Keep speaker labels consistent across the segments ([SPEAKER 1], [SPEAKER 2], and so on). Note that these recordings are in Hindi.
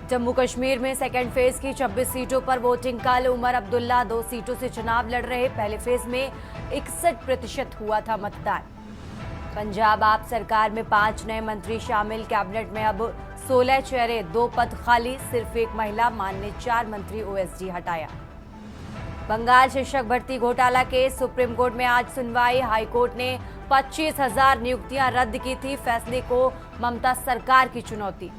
[SPEAKER 1] जम्मू कश्मीर में सेकेंड फेज की 26 सीटों पर वोटिंग कल। उमर अब्दुल्ला 2 सीटों से चुनाव लड़ रहे। पहले फेज में 61% हुआ था मतदान। पंजाब आप सरकार में 5 नए मंत्री शामिल। कैबिनेट में अब 16 चेहरे, 2 पद खाली, सिर्फ एक महिला। मान ने 4 मंत्री ओएसडी हटाया। बंगाल शिक्षक भर्ती घोटाला केस सुप्रीम कोर्ट में आज सुनवाई। हाईकोर्ट ने 25,000 नियुक्तियां रद्द की थी। फैसले को ममता सरकार की चुनौती।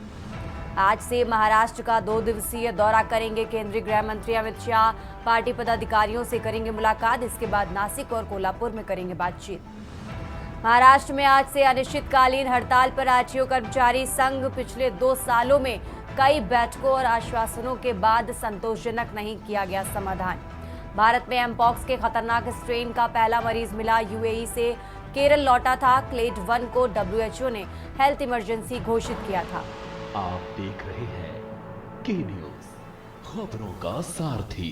[SPEAKER 1] आज से महाराष्ट्र का 2 दिवसीय दौरा करेंगे केंद्रीय गृह मंत्री अमित शाह। पार्टी पदाधिकारियों से करेंगे मुलाकात। इसके बाद नासिक और कोल्हापुर में करेंगे बातचीत। महाराष्ट्र में आज से अनिश्चितकालीन हड़ताल पर आरटीओ कर्मचारी संघ। पिछले 2 सालों में कई बैठकों और आश्वासनों के बाद संतोषजनक नहीं किया गया समाधान। भारत में एमपॉक्स के खतरनाक स्ट्रेन का पहला मरीज मिला। यूएई से केरल लौटा था। क्लेड 1 को डब्ल्यूएचओ ने हेल्थ इमरजेंसी घोषित किया था।
[SPEAKER 2] आप देख रहे हैं के न्यूज, खबरों का सारथी।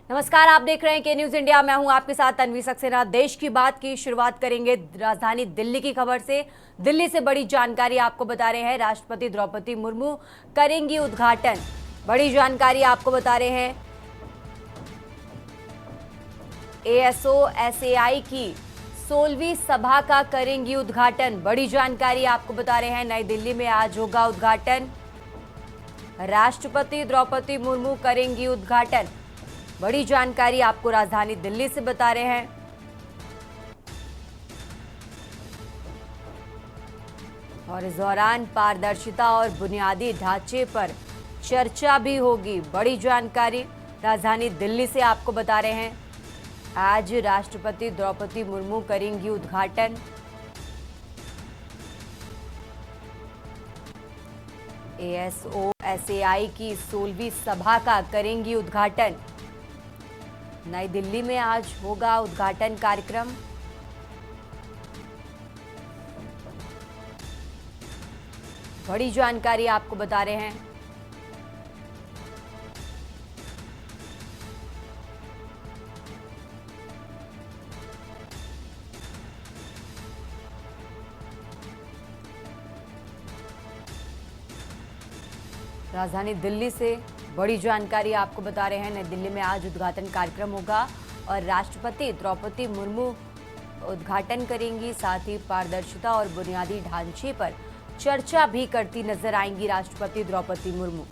[SPEAKER 1] नमस्कार, आप देख रहे हैं के न्यूज इंडिया। मैं हूं आपके साथ तन्वी सक्सेना। देश की बात की शुरुआत करेंगे राजधानी दिल्ली की खबर से। दिल्ली से बड़ी जानकारी आपको बता रहे हैं। राष्ट्रपति द्रौपदी मुर्मू करेंगी उद्घाटन। बड़ी जानकारी आपको बता रहे हैं। ASOSAI की 16वीं सभा का करेंगी उद्घाटन। बड़ी जानकारी आपको बता रहे हैं। नई दिल्ली में आज होगा उद्घाटन। राष्ट्रपति द्रौपदी मुर्मू करेंगी उद्घाटन। बड़ी जानकारी आपको राजधानी दिल्ली से बता रहे हैं। और इस दौरान पारदर्शिता और बुनियादी ढांचे पर चर्चा भी होगी। बड़ी जानकारी राजधानी दिल्ली से आपको बता रहे हैं। आज राष्ट्रपति द्रौपदी मुर्मू करेंगी उद्घाटन। ASOSAI की 16वीं सभा का करेंगी उद्घाटन। नई दिल्ली में आज होगा उद्घाटन कार्यक्रम। बड़ी जानकारी आपको बता रहे हैं। राजधानी दिल्ली से बड़ी जानकारी आपको बता रहे हैं। नई दिल्ली में आज उद्घाटन कार्यक्रम होगा और राष्ट्रपति द्रौपदी मुर्मू उद्घाटन करेंगी। साथ ही पारदर्शिता और बुनियादी ढांचे पर चर्चा भी करती नजर आएंगी राष्ट्रपति द्रौपदी मुर्मू।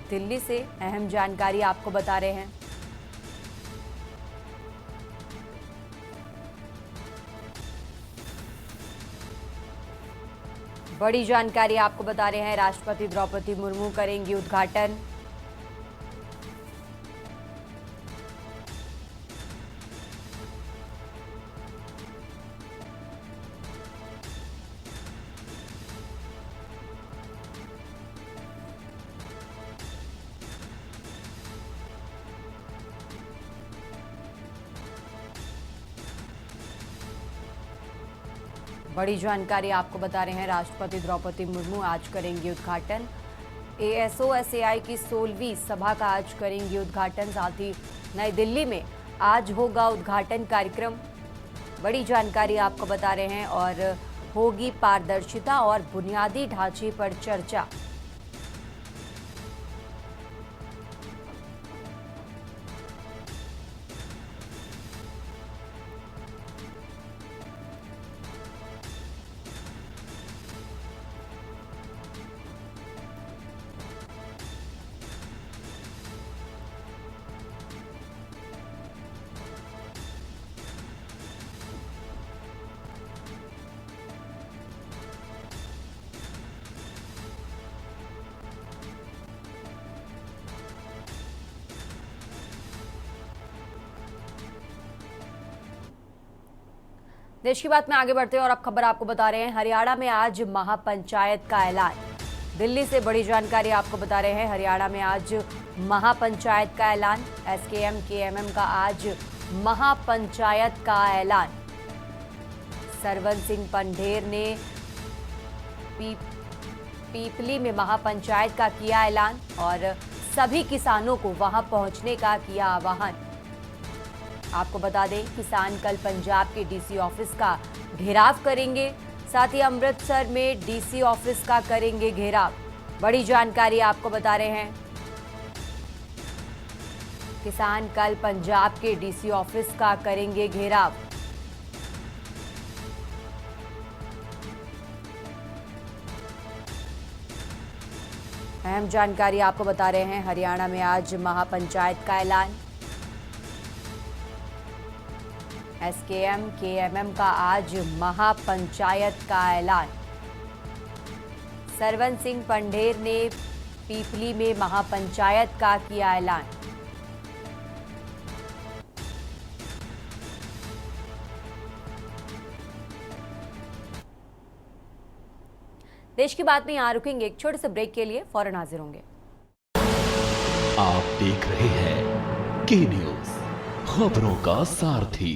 [SPEAKER 1] दिल्ली से अहम जानकारी आपको बता रहे हैं। बड़ी जानकारी आपको बता रहे हैं। राष्ट्रपति द्रौपदी मुर्मू करेंगी उद्घाटन। बड़ी जानकारी आपको बता रहे हैं। राष्ट्रपति द्रौपदी मुर्मू आज करेंगी उद्घाटन। ASOSAI की 16वीं सभा का आज करेंगी उद्घाटन। साथ ही नई दिल्ली में आज होगा उद्घाटन कार्यक्रम। बड़ी जानकारी आपको बता रहे हैं। और होगी पारदर्शिता और बुनियादी ढांचे पर चर्चा। देश की बात में आगे बढ़ते हैं और अब खबर आपको बता रहे हैं। हरियाणा में आज महापंचायत का ऐलान। दिल्ली से बड़ी जानकारी आपको बता रहे हैं। हरियाणा में आज महापंचायत का ऐलान। SKM KMM का आज महापंचायत का ऐलान। सरवन सिंह पंढेर ने पीपली में महापंचायत का किया ऐलान और सभी किसानों को वहां पहुंचने का किया आह्वान। आपको बता दें, किसान कल पंजाब के डीसी ऑफिस का घेराव करेंगे। साथ ही अमृतसर में डीसी ऑफिस का करेंगे घेराव। बड़ी जानकारी आपको बता रहे हैं, किसान कल पंजाब के डीसी ऑफिस का करेंगे घेराव। अहम जानकारी आपको बता रहे हैं, हरियाणा में आज महापंचायत का ऐलान। एसकेएम केएमएम का आज महापंचायत का ऐलान। सरवन सिंह पंढेर ने पीपली में महापंचायत का किया ऐलान। देश की बात में यहां रुकेंगे एक छोटे से ब्रेक के लिए, फौरन हाजिर होंगे।
[SPEAKER 2] आप देख रहे हैं के न्यूज, खबरों का सारथी।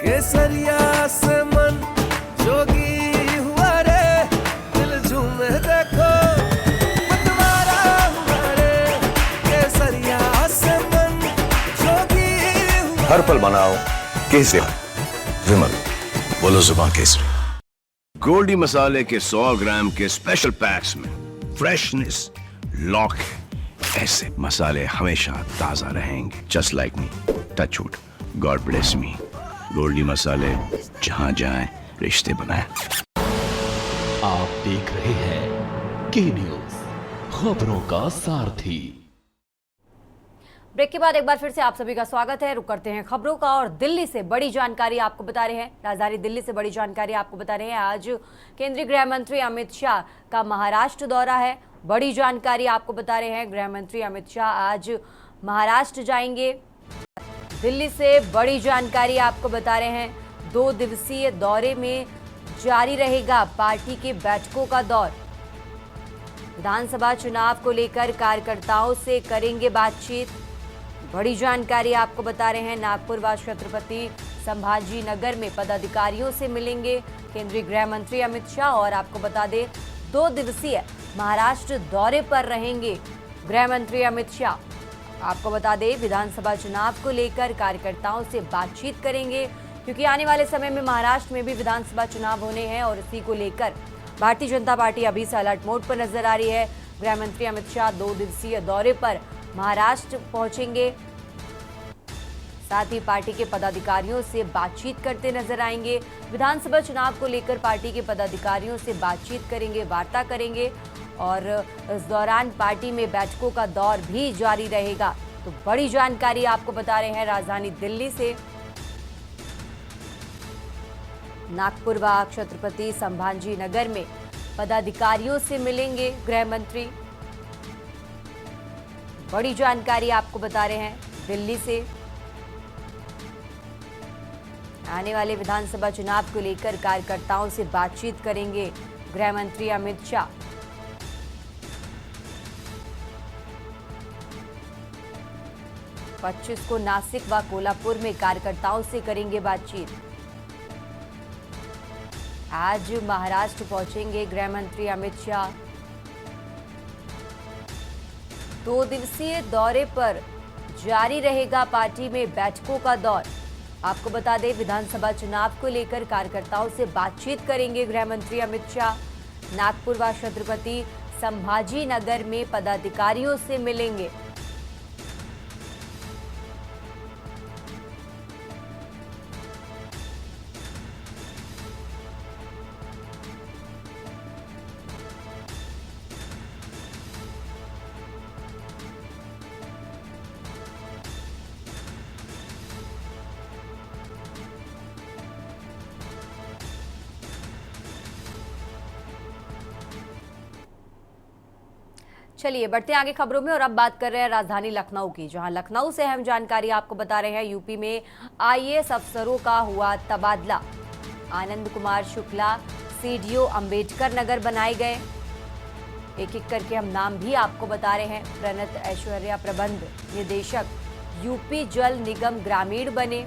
[SPEAKER 3] केसरिया से मन जोगी हुआ रे, दिल झूमे देखो मतवारा हुआ रे। केसरिया से मन जोगी हुआ।
[SPEAKER 4] हर पल बनाओ केसरिया विमल, बोलो जुबान केसरी।
[SPEAKER 5] गोल्डी मसाले के 100 ग्राम के स्पेशल पैक्स में फ्रेशनेस लॉक है। ऐसे मसाले हमेशा ताजा रहेंगे। Just like me, touch wood, God bless me. Goldiee मसाले, जहां जाएं रिश्ते बनाएं।
[SPEAKER 2] आप देख रहे हैं के न्यूज, खबरों का सारथी।
[SPEAKER 1] ब्रेक के बाद एक बार फिर से आप सभी का स्वागत है। रुक करते हैं खबरों का और दिल्ली से बड़ी जानकारी आपको बता रहे हैं। राजधानी दिल्ली से बड़ी जानकारी आपको बता रहे हैं, आज केंद्रीय गृह मंत्री अमित शाह का महाराष्ट्र दौरा है। बड़ी जानकारी आपको बता रहे हैं, गृह मंत्री अमित शाह आज महाराष्ट्र जाएंगे। दिल्ली से बड़ी जानकारी आपको बता रहे हैं, 2 दिवसीय दौरे में जारी रहेगा पार्टी के बैठकों का दौर। विधानसभा चुनाव को लेकर कार्यकर्ताओं से करेंगे बातचीत। बड़ी जानकारी आपको बता रहे हैं, नागपुर व छत्रपति संभाजी नगर में पदाधिकारियों से मिलेंगे केंद्रीय गृह मंत्री अमित शाह। और आपको बता दें, 2 दिवसीय महाराष्ट्र दौरे पर रहेंगे गृह मंत्री अमित शाह। आपको बता दें, विधानसभा चुनाव को लेकर कार्यकर्ताओं से बातचीत करेंगे, क्योंकि आने वाले समय में महाराष्ट्र में भी विधानसभा चुनाव होने हैं और इसी को लेकर भारतीय जनता पार्टी अभी से अलर्ट मोड पर नजर आ रही है। गृह मंत्री अमित शाह 2 दिवसीय दौरे पर महाराष्ट्र पहुंचेंगे। साथ ही पार्टी के पदाधिकारियों से बातचीत करते नजर आएंगे। विधानसभा चुनाव को लेकर पार्टी के पदाधिकारियों से बातचीत करेंगे, वार्ता करेंगे और इस दौरान पार्टी में बैठकों का दौर भी जारी रहेगा। तो बड़ी जानकारी आपको बता रहे हैं, राजधानी दिल्ली से नागपुर व छत्रपति संभाजी नगर में पदाधिकारियों से मिलेंगे गृह मंत्री। बड़ी जानकारी आपको बता रहे हैं, दिल्ली से आने वाले विधानसभा चुनाव को लेकर कार्यकर्ताओं से बातचीत करेंगे गृह मंत्री अमित शाह। पच्चीस को नासिक व कोल्हापुर में कार्यकर्ताओं से करेंगे बातचीत। आज महाराष्ट्र पहुंचेंगे गृह मंत्री अमित शाह। 2 दिवसीय दौरे पर जारी रहेगा पार्टी में बैठकों का दौर। आपको बता दें, विधानसभा चुनाव को लेकर कार्यकर्ताओं से बातचीत करेंगे गृह मंत्री अमित शाह। नागपुर व छत्रपति संभाजी नगर में पदाधिकारियों से मिलेंगे। चलिए बढ़ते हैं आगे खबरों में और अब बात कर रहे हैं राजधानी लखनऊ की, जहां लखनऊ से अहम जानकारी आपको बता रहे हैं। यूपी में आईएएस अफसरों का हुआ तबादला। आनंद कुमार शुक्ला सीडीओ अंबेडकर नगर बनाए गए। एक एक करके हम नाम भी आपको बता रहे हैं। प्रणत ऐश्वर्या प्रबंध निदेशक यूपी जल निगम ग्रामीण बने।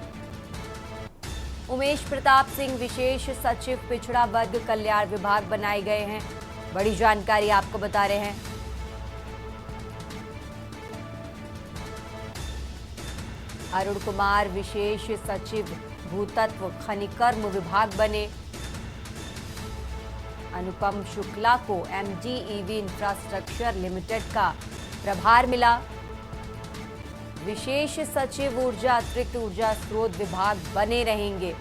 [SPEAKER 1] उमेश प्रताप सिंह विशेष सचिव पिछड़ा वर्ग कल्याण विभाग बनाए गए हैं। बड़ी जानकारी आपको बता रहे हैं। अरुण कुमार विशेष सचिव भूतत्व खनिकर्म विभाग बने। अनुपम शुक्ला को MGEV इंफ्रास्ट्रक्चर लिमिटेड का प्रभार मिला। विशेष सचिव ऊर्जा अतिरिक्त ऊर्जा स्रोत विभाग बने रहेंगे।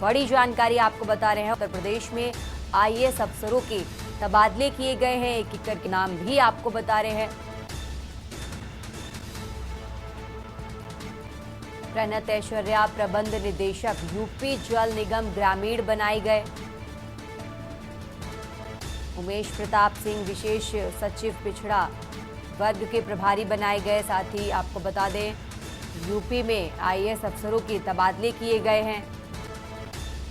[SPEAKER 1] बड़ी जानकारी आपको बता रहे हैं। उत्तर प्रदेश में IAS अफसरों के तबादले किए गए हैं। एक एक करके नाम भी आपको बता रहे हैं। प्रणत ऐश्वर्या प्रबंध निदेशक यूपी जल निगम ग्रामीण बनाए गए। उमेश प्रताप सिंह विशेष सचिव पिछड़ा वर्ग के प्रभारी बनाए गए। साथ ही आपको बता दें यूपी में IAS अफसरों के तबादले किए गए हैं।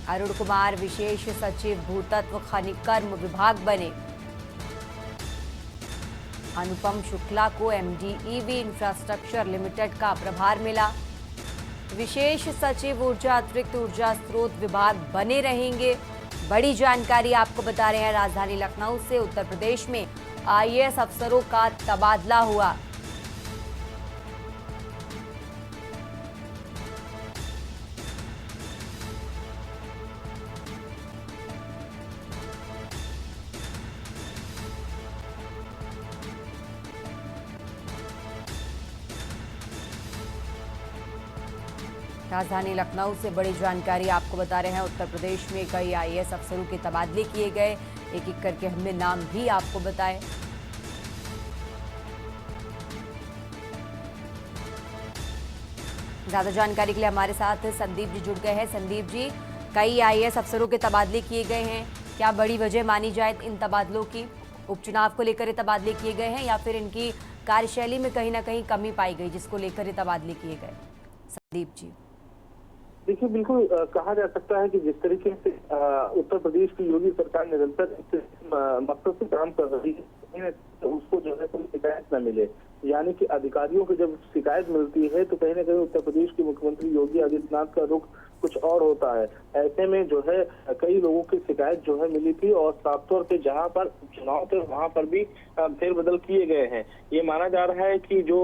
[SPEAKER 1] अरुण कुमार विशेष सचिव भूतत्व खनिकर्म विभाग बने। अनुपम शुक्ला को MGEV इंफ्रास्ट्रक्चर लिमिटेड का प्रभार मिला। विशेष सचिव ऊर्जा अतिरिक्त ऊर्जा स्रोत विभाग बने रहेंगे। बड़ी जानकारी आपको बता रहे हैं। राजधानी लखनऊ से उत्तर प्रदेश में IAS अफसरों का तबादला हुआ। राजधानी लखनऊ से बड़ी जानकारी आपको बता रहे हैं। उत्तर प्रदेश में कई IAS अफसरों के तबादले किए गए। एक एक करके हमने नाम भी आपको बताए। ज्यादा जानकारी के लिए हमारे साथ संदीप जी जुड़ गए हैं। संदीप जी, कई IAS अफसरों के तबादले किए गए हैं। क्या बड़ी वजह मानी जाए इन तबादलों की? उपचुनाव को लेकर ये तबादले किए गए हैं या फिर इनकी कार्यशैली में कहीं ना कहीं कमी पाई गई जिसको लेकर ये तबादले किए गए? संदीप जी,
[SPEAKER 6] देखिए, बिल्कुल कहा जा सकता है कि जिस तरीके से उत्तर प्रदेश की योगी सरकार निरंतर मकसद से काम कर रही है, उसको जो है कोई शिकायत न मिले। यानी कि अधिकारियों को जब शिकायत मिलती है तो कहीं ना कहीं उत्तर प्रदेश के मुख्यमंत्री योगी आदित्यनाथ का रुख कुछ और होता है। ऐसे में जो है कई लोगों की शिकायत जो है मिली थी और साफ तौर पे जहां पर चुनाव थे वहां पर भी फेरबदल किए गए हैं। ये माना जा रहा है कि जो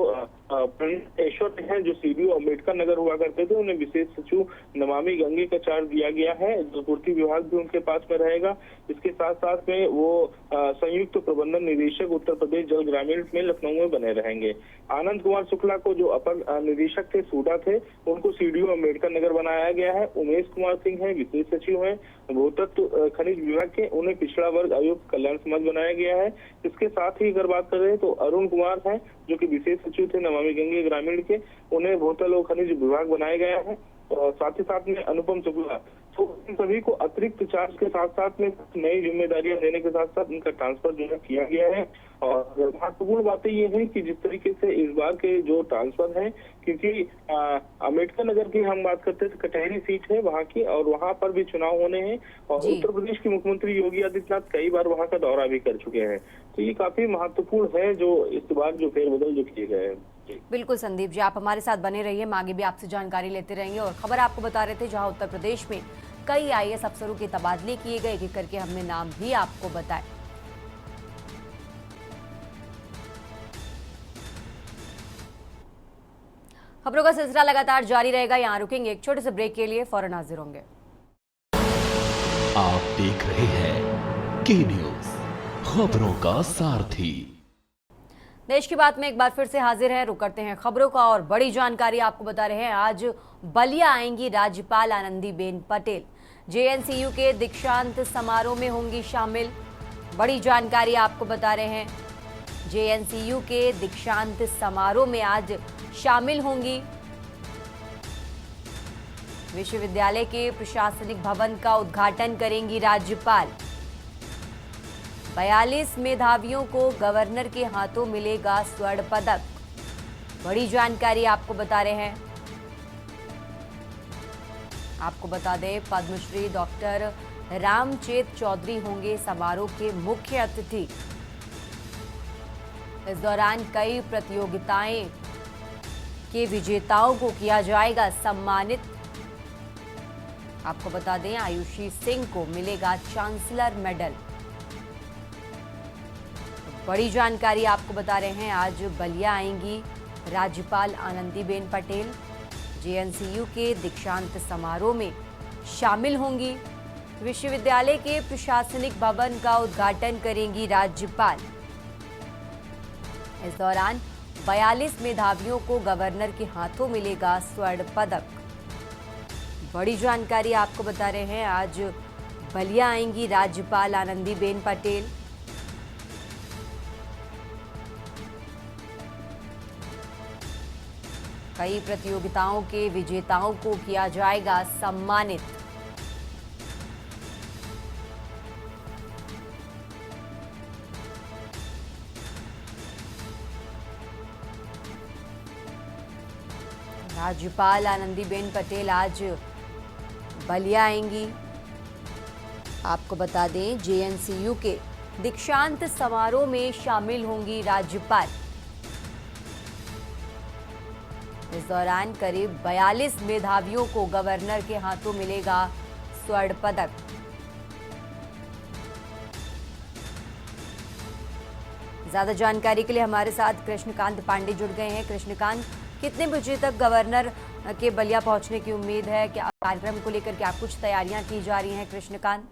[SPEAKER 6] प्रणत ऐश्वर्या हैं, जो CDO अम्बेडकर नगर हुआ करते थे, उन्हें विशेष सचिव नमामि गंगे का चार्ज दिया गया है। जलपूर्ति विभाग भी उनके पास में रहेगा। इसके साथ साथ में वो संयुक्त प्रबंधन निदेशक उत्तर प्रदेश जल ग्रामीण में लखनऊ में बने रहेंगे। आनंद कुमार शुक्ला को जो अपर निदेशक थे, सूडा थे, उनको CDO अम्बेडकर नगर बनाया गया है। उमेश कुमार सिंह है, विशेष सचिव हैं भूतत्व खनिज विभाग के, उन्हें पिछड़ा वर्ग आयुक्त कल्याण समाज बनाया गया है। इसके साथ ही अगर बात करें तो अरुण कुमार है जो कि विशेष सचिव थे नमामि गंगे ग्रामीण के, उन्हें भूतल और खनिज विभाग बनाया गया है। और साथ ही साथ में अनुपम शुक्ला, तो इन सभी को अतिरिक्त चार्ज के साथ साथ में नई जिम्मेदारियां देने के साथ साथ इनका ट्रांसफर जो है किया गया है। और महत्वपूर्ण बातें ये है कि जिस तरीके से इस बार के जो ट्रांसफर है, क्योंकि अम्बेडकर नगर की हम बात करते थे, कटहरी सीट है वहाँ की, और वहाँ पर भी चुनाव होने हैं और उत्तर प्रदेश के मुख्यमंत्री योगी आदित्यनाथ कई बार वहाँ का दौरा भी कर चुके हैं। तो ये काफी महत्वपूर्ण है जो इस बार जो फेरबदल जो किए गए हैं।
[SPEAKER 1] बिल्कुल संदीप जी, आप हमारे साथ बने रहिए। हम आगे भी आपसे जानकारी लेते रहेंगे। और खबर आपको बता रहे थे जहां उत्तर प्रदेश में कई IAS अफसरों के तबादले किए गए। एक करके हमने नाम भी आपको बताए। खबरों का सिलसिला लगातार जारी रहेगा। यहां रुकेंगे एक छोटे से ब्रेक के लिए, फौरन हाजिर होंगे।
[SPEAKER 2] आप देख रहे हैं के न्यूज, खबरों का सारथी।
[SPEAKER 1] देश की बात में एक बार फिर से हाजिर है। रुक करते हैं खबरों का और बड़ी जानकारी आपको बता रहे हैं। आज बलिया आएंगी राज्यपाल आनंदीबेन पटेल। JNCU के दीक्षांत समारोह में होंगी शामिल। बड़ी जानकारी आपको बता रहे हैं। JNCU के दीक्षांत समारोह में आज शामिल होंगी। विश्वविद्यालय के प्रशासनिक भवन का उद्घाटन करेंगी राज्यपाल। 42 मेधावियों को गवर्नर के हाथों मिलेगा स्वर्ण पदक। बड़ी जानकारी आपको बता रहे हैं। आपको बता दें पद्मश्री डॉक्टर रामचेत चौधरी होंगे समारोह के मुख्य अतिथि। इस दौरान कई प्रतियोगिताएं के विजेताओं को किया जाएगा सम्मानित। आपको बता दें आयुषी सिंह को मिलेगा चांसलर मेडल। बड़ी जानकारी आपको बता रहे हैं। आज बलिया आएंगी राज्यपाल आनंदीबेन पटेल। जेएनसीयू के दीक्षांत समारोह में शामिल होंगी। विश्वविद्यालय के प्रशासनिक भवन का उद्घाटन करेंगी राज्यपाल। इस दौरान 42 मेधावियों को गवर्नर के हाथों मिलेगा स्वर्ण पदक। बड़ी जानकारी आपको बता रहे हैं, आज बलिया आएंगी राज्यपाल आनंदीबेन पटेल। कई प्रतियोगिताओं के विजेताओं को किया जाएगा सम्मानित। राज्यपाल आनंदीबेन पटेल आज बलिया आएंगी। आपको बता दें, जेएनसीयू के दीक्षांत समारोह में शामिल होंगी राज्यपाल। इस दौरान करीब 42 मेधावियों को गवर्नर के हाथों मिलेगा स्वर्ण पदक। ज्यादा जानकारी के लिए हमारे साथ कृष्णकांत पांडे जुड़ गए हैं। कृष्णकांत, कितने बजे तक गवर्नर के बलिया पहुंचने की उम्मीद है? क्या कार्यक्रम को लेकर क्या कुछ तैयारियां की जा रही हैं कृष्णकांत?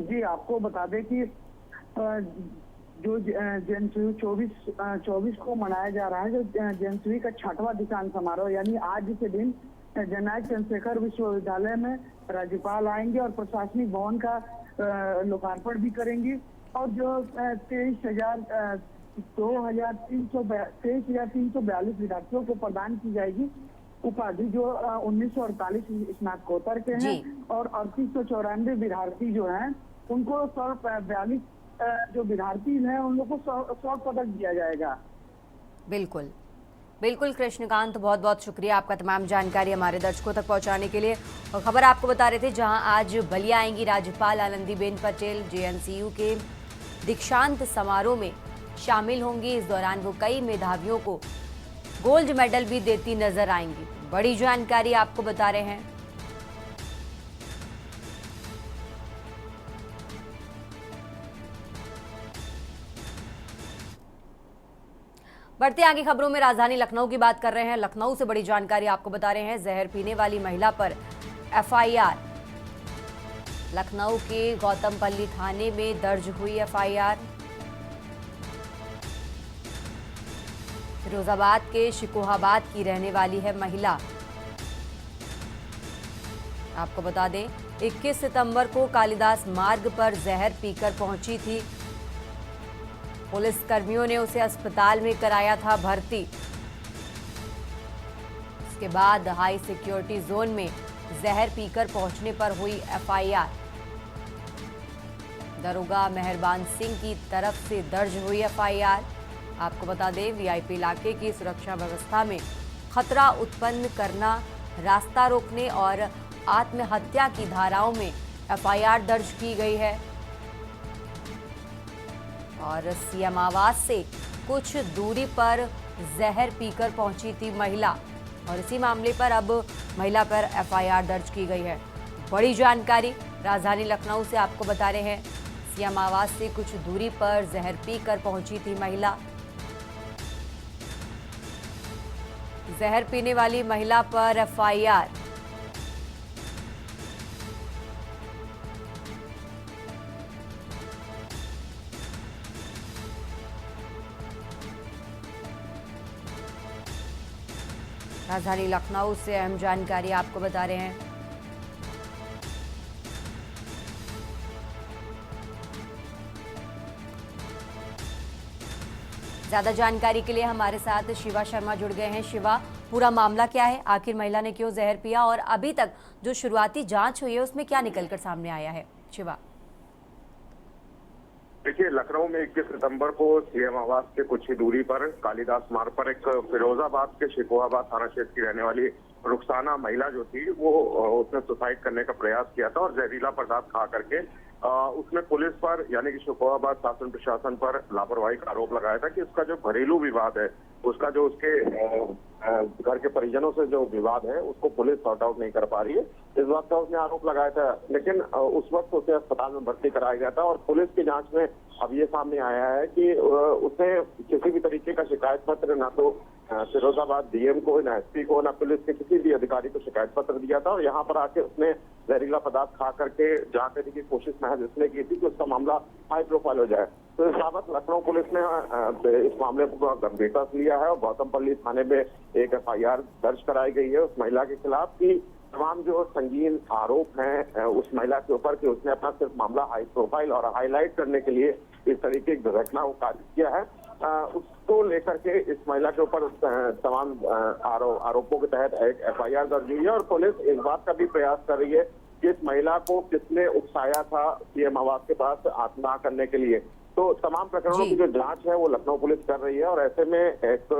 [SPEAKER 7] जी, आपको बता दें कि जो जेएनसीयू 24 को मनाया जा रहा है, जो जेएनसीयू का 6वां दीक्षांत समारोह, यानी आज के दिन जननायक चंद्रशेखर विश्वविद्यालय में राज्यपाल आएंगे और प्रशासनिक भवन का लोकार्पण भी करेंगी। और जो 23,342 विद्यार्थियों को प्रदान की जाएगी उपाधि, जो 1948 स्नातकोत्तर के हैं, और 3894 विद्यार्थी जो हैं उनको 142 जो विद्यार्थी हैं उन लोगों को 100 पदक दिया जाएगा।
[SPEAKER 1] बिल्कुल बिल्कुल कृष्णकांत, बहुत बहुत शुक्रिया आपका तमाम जानकारी हमारे दर्शकों तक पहुंचाने के लिए। और खबर आपको बता रहे थे, जहां आज बलिया आएंगी राज्यपाल आनंदीबेन पटेल, जेएनसीयू के दीक्षांत समारोह में शामिल होंगी। इस दौरान वो कई मेधावियों को गोल्ड मेडल भी देती नजर आएंगी। बड़ी जानकारी आपको बता रहे हैं। बढ़ते आगे खबरों में राजधानी लखनऊ की बात कर रहे हैं। लखनऊ से बड़ी जानकारी आपको बता रहे हैं, जहर पीने वाली महिला पर एफआईआर। लखनऊ के गौतमपल्ली थाने में दर्ज हुई एफआईआर। फिरोजाबाद के शिकोहाबाद की रहने वाली है महिला। आपको बता दें, 21 सितंबर को कालिदास मार्ग पर जहर पीकर पहुंची थी। पुलिस कर्मियों ने उसे अस्पताल में कराया था भर्ती। इसके बाद हाई सिक्योरिटी जोन में जहर पीकर पहुंचने पर हुई एफआईआर। दरोगा मेहरबान सिंह की तरफ से दर्ज हुई एफआईआर। आपको बता दें, वीआईपी इलाके की सुरक्षा व्यवस्था में खतरा उत्पन्न करना, रास्ता रोकने और आत्महत्या की धाराओं में एफआईआर दर्ज की गई है। और सीएम आवास से कुछ दूरी पर जहर पीकर पहुंची थी महिला, और इसी मामले पर अब महिला पर एफआईआर दर्ज की गई है। बड़ी जानकारी राजधानी लखनऊ से आपको बता रहे हैं, सीएम आवास से कुछ दूरी पर जहर पीकर पहुंची थी महिला। जहर पीने वाली महिला पर एफआईआर। राजधानी लखनऊ से अहम जानकारी आपको बता रहे हैं। ज्यादा जानकारी के लिए हमारे साथ शिवा शर्मा जुड़ गए हैं। शिवा, पूरा मामला क्या है? आखिर महिला ने क्यों जहर पिया और अभी तक जो शुरुआती जांच हुई है उसमें क्या निकलकर सामने आया है? शिवा।
[SPEAKER 8] देखिए, लखनऊ में 21 सितंबर को सीएम आवास के कुछ ही दूरी पर कालिदास मार्ग पर एक फिरोजाबाद के शिकोहाबाद थाना क्षेत्र की रहने वाली रुखसाना महिला जो थी, वो उसने सुसाइड करने का प्रयास किया था और जहरीला पदार्थ खा करके उसने पुलिस पर यानी कि शिकोहाबाद शासन प्रशासन पर लापरवाही का आरोप लगाया था कि उसका जो घरेलू विवाद है, उसका जो उसके घर के परिजनों से जो विवाद है उसको पुलिस सॉर्ट आउट नहीं कर पा रही है। इस बात का उसने आरोप लगाया था, लेकिन उस वक्त उसे अस्पताल में भर्ती कराया गया था और पुलिस की जांच में अब ये सामने आया है कि उसने किसी भी तरीके का शिकायत पत्र ना तो फिरोजाबाद डीएम को, न एसपी को, न पुलिस के किसी भी अधिकारी को शिकायत पत्र दिया था और यहाँ पर आके उसने जहरीला पदार्थ खा करके जा करने की कोशिश महज इसलिए की थी कि उसका मामला हाई प्रोफाइल हो जाए। तो इस बाबत लखनऊ पुलिस ने इस मामले को गंभीरता से लिया है और गौतमपल्ली थाने में एक FIR दर्ज कराई गई है उस महिला के खिलाफ की तमाम जो संगीन आरोप हैं उस महिला के ऊपर कि उसने अपना सिर्फ मामला हाई प्रोफाइल और हाईलाइट करने के लिए इस तरीके की दुर्घटना को कार्य किया है। उसको लेकर के इस महिला के ऊपर तमाम आरोपों के तहत एक FIR दर्ज हुई है और पुलिस इस बात का भी प्रयास कर रही है कि इस महिला को किसने उकसाया था CM आवास के पास आत्मदाह करने के लिए। तो तमाम प्रकरणों की जो जांच है वो लखनऊ पुलिस कर रही है और ऐसे में एक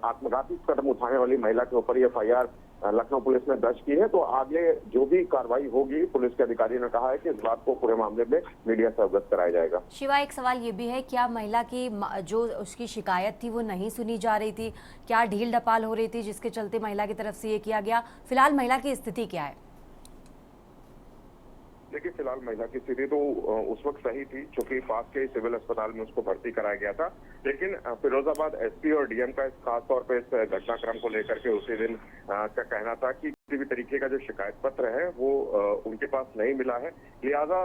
[SPEAKER 8] आत्मघाती कदम उठाने वाली महिला के ऊपर ये FIR लखनऊ पुलिस ने दर्ज की है। तो आगे जो भी कार्रवाई होगी पुलिस के अधिकारी ने कहा है कि इस बात को पूरे मामले में मीडिया से अवगत कराया जाएगा।
[SPEAKER 1] शिवा, एक सवाल ये भी है, क्या महिला की जो उसकी शिकायत थी वो नहीं सुनी जा रही थी? क्या ढील ढपाल हो रही थी जिसके चलते महिला की तरफ से ये किया गया? फिलहाल महिला की स्थिति क्या है?
[SPEAKER 8] देखिए, फिलहाल महिला की स्थिति तो उस वक्त सही थी क्योंकि पास के सिविल अस्पताल में उसको भर्ती कराया गया था, लेकिन फिरोजाबाद एसपी और डीएम का खास तौर पे इस घटनाक्रम को लेकर के उसी दिन का कहना था कि किसी भी तरीके का जो शिकायत पत्र है वो उनके पास नहीं मिला है, लिहाजा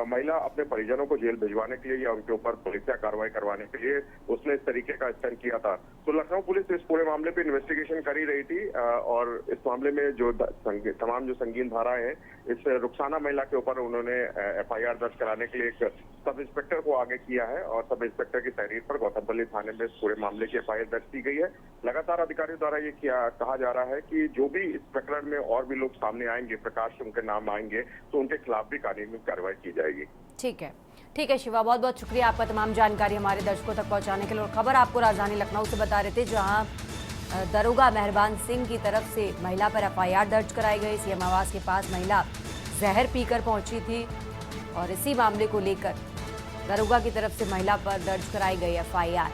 [SPEAKER 8] महिला अपने परिजनों को जेल भिजवाने के लिए या उनके ऊपर पुलिसिया कार्रवाई करवाने के लिए उसने इस तरीके का स्टैंड किया था। तो लखनऊ पुलिस इस पूरे मामले पे इन्वेस्टिगेशन कर ही रही थी और इस मामले में जो तमाम जो संगीन धाराएं हैं इस रुखसाना महिला के ऊपर उन्होंने FIR दर्ज कराने के लिए एक सब इंस्पेक्टर को आगे किया है और सब इंस्पेक्टर की तहरीर पर गौतमपल्ली थाने में इस पूरे मामले की FIR दर्ज की गई है। लगातार अधिकारियों द्वारा ये कहा जा रहा है कि जो भी इस प्रकरण में और भी लोग सामने आएंगे, प्रकाश से उनके नाम आएंगे, तो उनके खिलाफ भी कानूनी कार्रवाई की जाएगी।
[SPEAKER 1] ठीक है शिवा, बहुत बहुत शुक्रिया आपका तमाम जानकारी हमारे दर्शकों तक पहुंचाने के लिए। और खबर आपको राजधानी लखनऊ से बता रहे थे, जहां दरोगा मेहरबान सिंह की तरफ से महिला पर FIR दर्ज कराई गई। CM आवास के पास महिला जहर पीकर पहुंची थी और इसी मामले को लेकर दरोगा की तरफ से महिला पर दर्ज कराई गई FIR।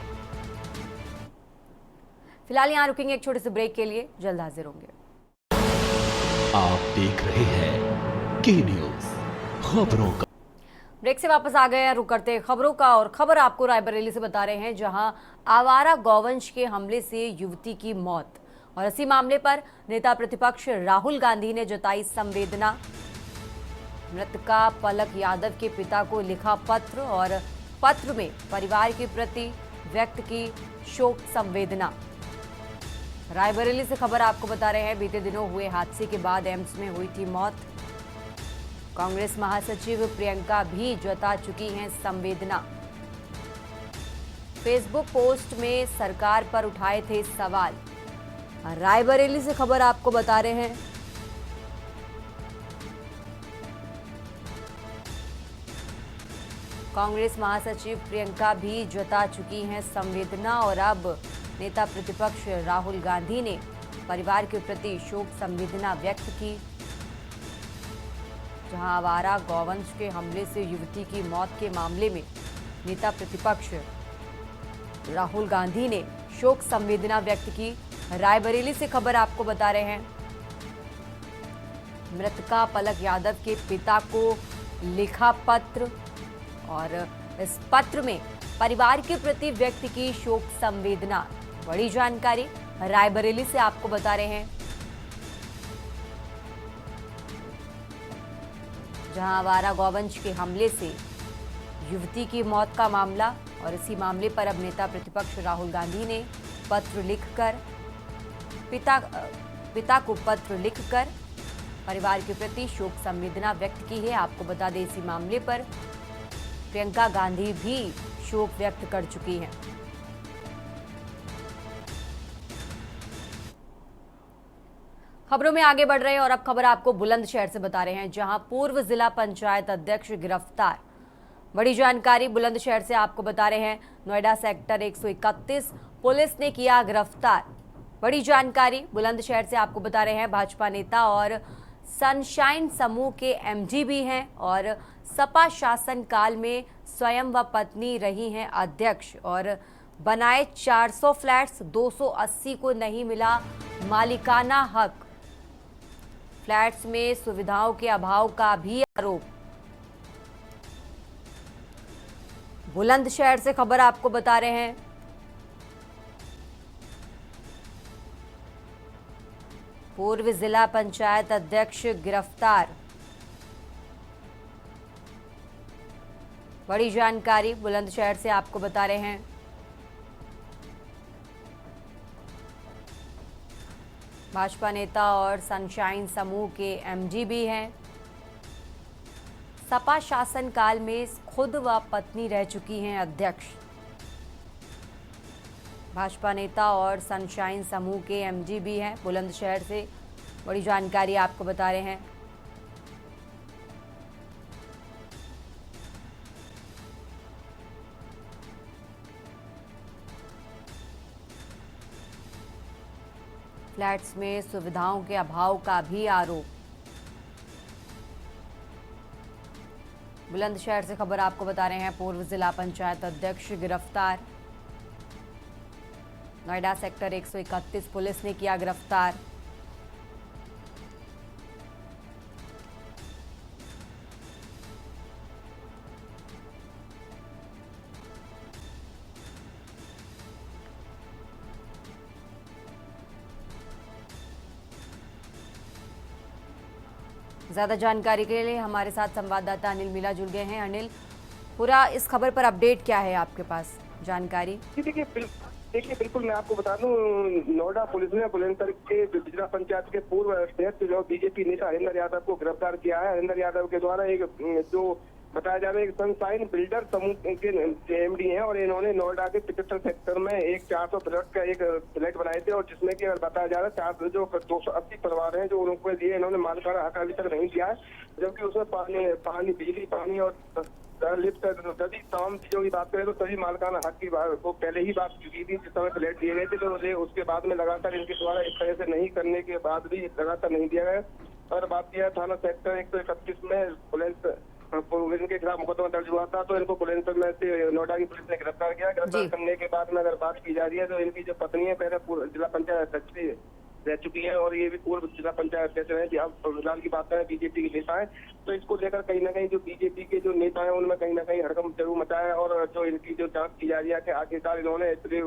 [SPEAKER 1] फिलहाल यहाँ रुकेंगे एक छोटे से ब्रेक के लिए, जल्द हाजिर होंगे।
[SPEAKER 2] आप देख रहे हैं के न्यूज खबरों का।
[SPEAKER 1] ब्रेक से वापस आ गए हैं, रुक करते हैं खबरों का। और खबर आपको रायबरेली से बता रहे हैं, जहां आवारा गौवंश के हमले से युवती की मौत और इसी मामले पर नेता प्रतिपक्ष राहुल गांधी ने जताई संवेदना। मृतका पलक यादव के पिता को लिखा पत्र और पत्र में परिवार के प्रति व्यक्त की शोक संवेदना। रायबरेली से खबर आपको बता रहे हैं, बीते दिनों हुए हादसे के बाद एम्स में हुई थी मौत। कांग्रेस महासचिव प्रियंका भी जता चुकी हैं संवेदना। फेसबुक पोस्ट में सरकार पर उठाए थे सवाल। रायबरेली से खबर आपको बता रहे हैं, कांग्रेस महासचिव प्रियंका भी जता चुकी हैं संवेदना और अब नेता प्रतिपक्ष राहुल गांधी ने परिवार के प्रति शोक संवेदना व्यक्त की। जहां आवारा गौवंश के हमले से युवती की मौत के मामले में नेता प्रतिपक्ष राहुल गांधी ने शोक संवेदना व्यक्त की। रायबरेली से खबर आपको बता रहे हैं, मृतका पलक यादव के पिता को लिखा पत्र और इस पत्र में परिवार के प्रति व्यक्त की शोक संवेदना। बड़ी जानकारी रायबरेली से आपको बता रहे हैं, जहां आवारा गौवंश के हमले से युवती की मौत का मामला और इसी मामले पर अब नेता प्रतिपक्ष राहुल गांधी ने पत्र लिखकर पिता को पत्र लिखकर परिवार के प्रति शोक संवेदना व्यक्त की है। आपको बता दें, इसी मामले पर प्रियंका गांधी भी शोक व्यक्त कर चुकी हैं। खबरों में आगे बढ़ रहे हैं और अब खबर आपको बुलंदशहर से बता रहे हैं, जहां पूर्व जिला पंचायत अध्यक्ष गिरफ्तार। बड़ी जानकारी बुलंदशहर से आपको बता रहे हैं, नोएडा सेक्टर 131 पुलिस ने किया गिरफ्तार। बड़ी जानकारी बुलंदशहर से आपको बता रहे हैं, भाजपा नेता और सनशाइन समूह के MD भी हैं और सपा शासन काल में स्वयं व पत्नी रही हैं अध्यक्ष और बनाए 400 फ्लैट्स, 280 को नहीं मिला मालिकाना हक। फ्लैट्स में सुविधाओं के अभाव का भी आरोप। बुलंदशहर से खबर आपको बता रहे हैं, पूर्व जिला पंचायत अध्यक्ष गिरफ्तार। बड़ी जानकारी बुलंदशहर से आपको बता रहे हैं। भाजपा नेता और सनशाइन समूह के एमडी भी हैं। सपा शासनकाल में खुद व पत्नी रह चुकी हैं अध्यक्ष। भाजपा नेता और सनशाइन समूह के एमडी भी हैं। बुलंदशहर से बड़ी जानकारी आपको बता रहे हैं। फ्लैट्स में सुविधाओं के अभाव का भी आरोप। बुलंदशहर से खबर आपको बता रहे हैं। पूर्व जिला पंचायत अध्यक्ष गिरफ्तार। नोएडा सेक्टर 131 पुलिस ने किया गिरफ्तार। ज्यादा जानकारी के लिए हमारे साथ संवाददाता अनिल मीला जुड़ गए हैं। अनिल, पूरा इस खबर पर अपडेट क्या है आपके पास जानकारी?
[SPEAKER 6] देखिए बिल्कुल मैं आपको बता दूं, नोएडा पुलिस ने बुलंदशहर के जिला पंचायत के पूर्व अध्यक्ष जो बीजेपी नेता हरिंदर यादव को गिरफ्तार किया है। हरिंदर यादव के द्वारा एक जो बताया जा रहा है सनशाइन बिल्डर समूह के एमडी हैं और इन्होंने नोएडा के 75 सेक्टर में एक 400 फ्लैट का एक फ्लैट बनाए थे और जिसमें कि बताया जा रहा है 280 परिवार हैं जो उनको दिए इन्होंने मालिकाना हक अभी तक नहीं दिया है, जबकि उसमें पानी बिजली पानी और लिफ्ट सभी तमाम चीजों की बात करें तो सभी मालिकाना हक की बात को पहले ही बात की थी जिस समय फ्लैट दिए गए थे, तो उसके बाद में लगातार इनके द्वारा इस तरह से नहीं करने के बाद भी लगातार नहीं दिया गया। और बात किया थाना सेक्टर 131 में पुलिस इनके खिलाफ मुकदमा दर्ज हुआ था, तो इनको बुलंदशहर में से नोएडा की पुलिस ने गिरफ्तार किया। गिरफ्तार करने के बाद में अगर बात की जा रही है तो इनकी जो पत्नी है पहले जिला पंचायत अध्यक्ष रह चुकी है और ये भी पूर्व जिला पंचायत अध्यक्ष है। अब फिलहाल की बात करें बीजेपी के नेता है, तो इसको लेकर कहीं ना कहीं जो बीजेपी के जो नेता है उनमें कहीं ना कहीं हड़कंप जरूर मचा है और जो इनकी जो जांच की जा रही है कि आखिरकार इन्होंने इतने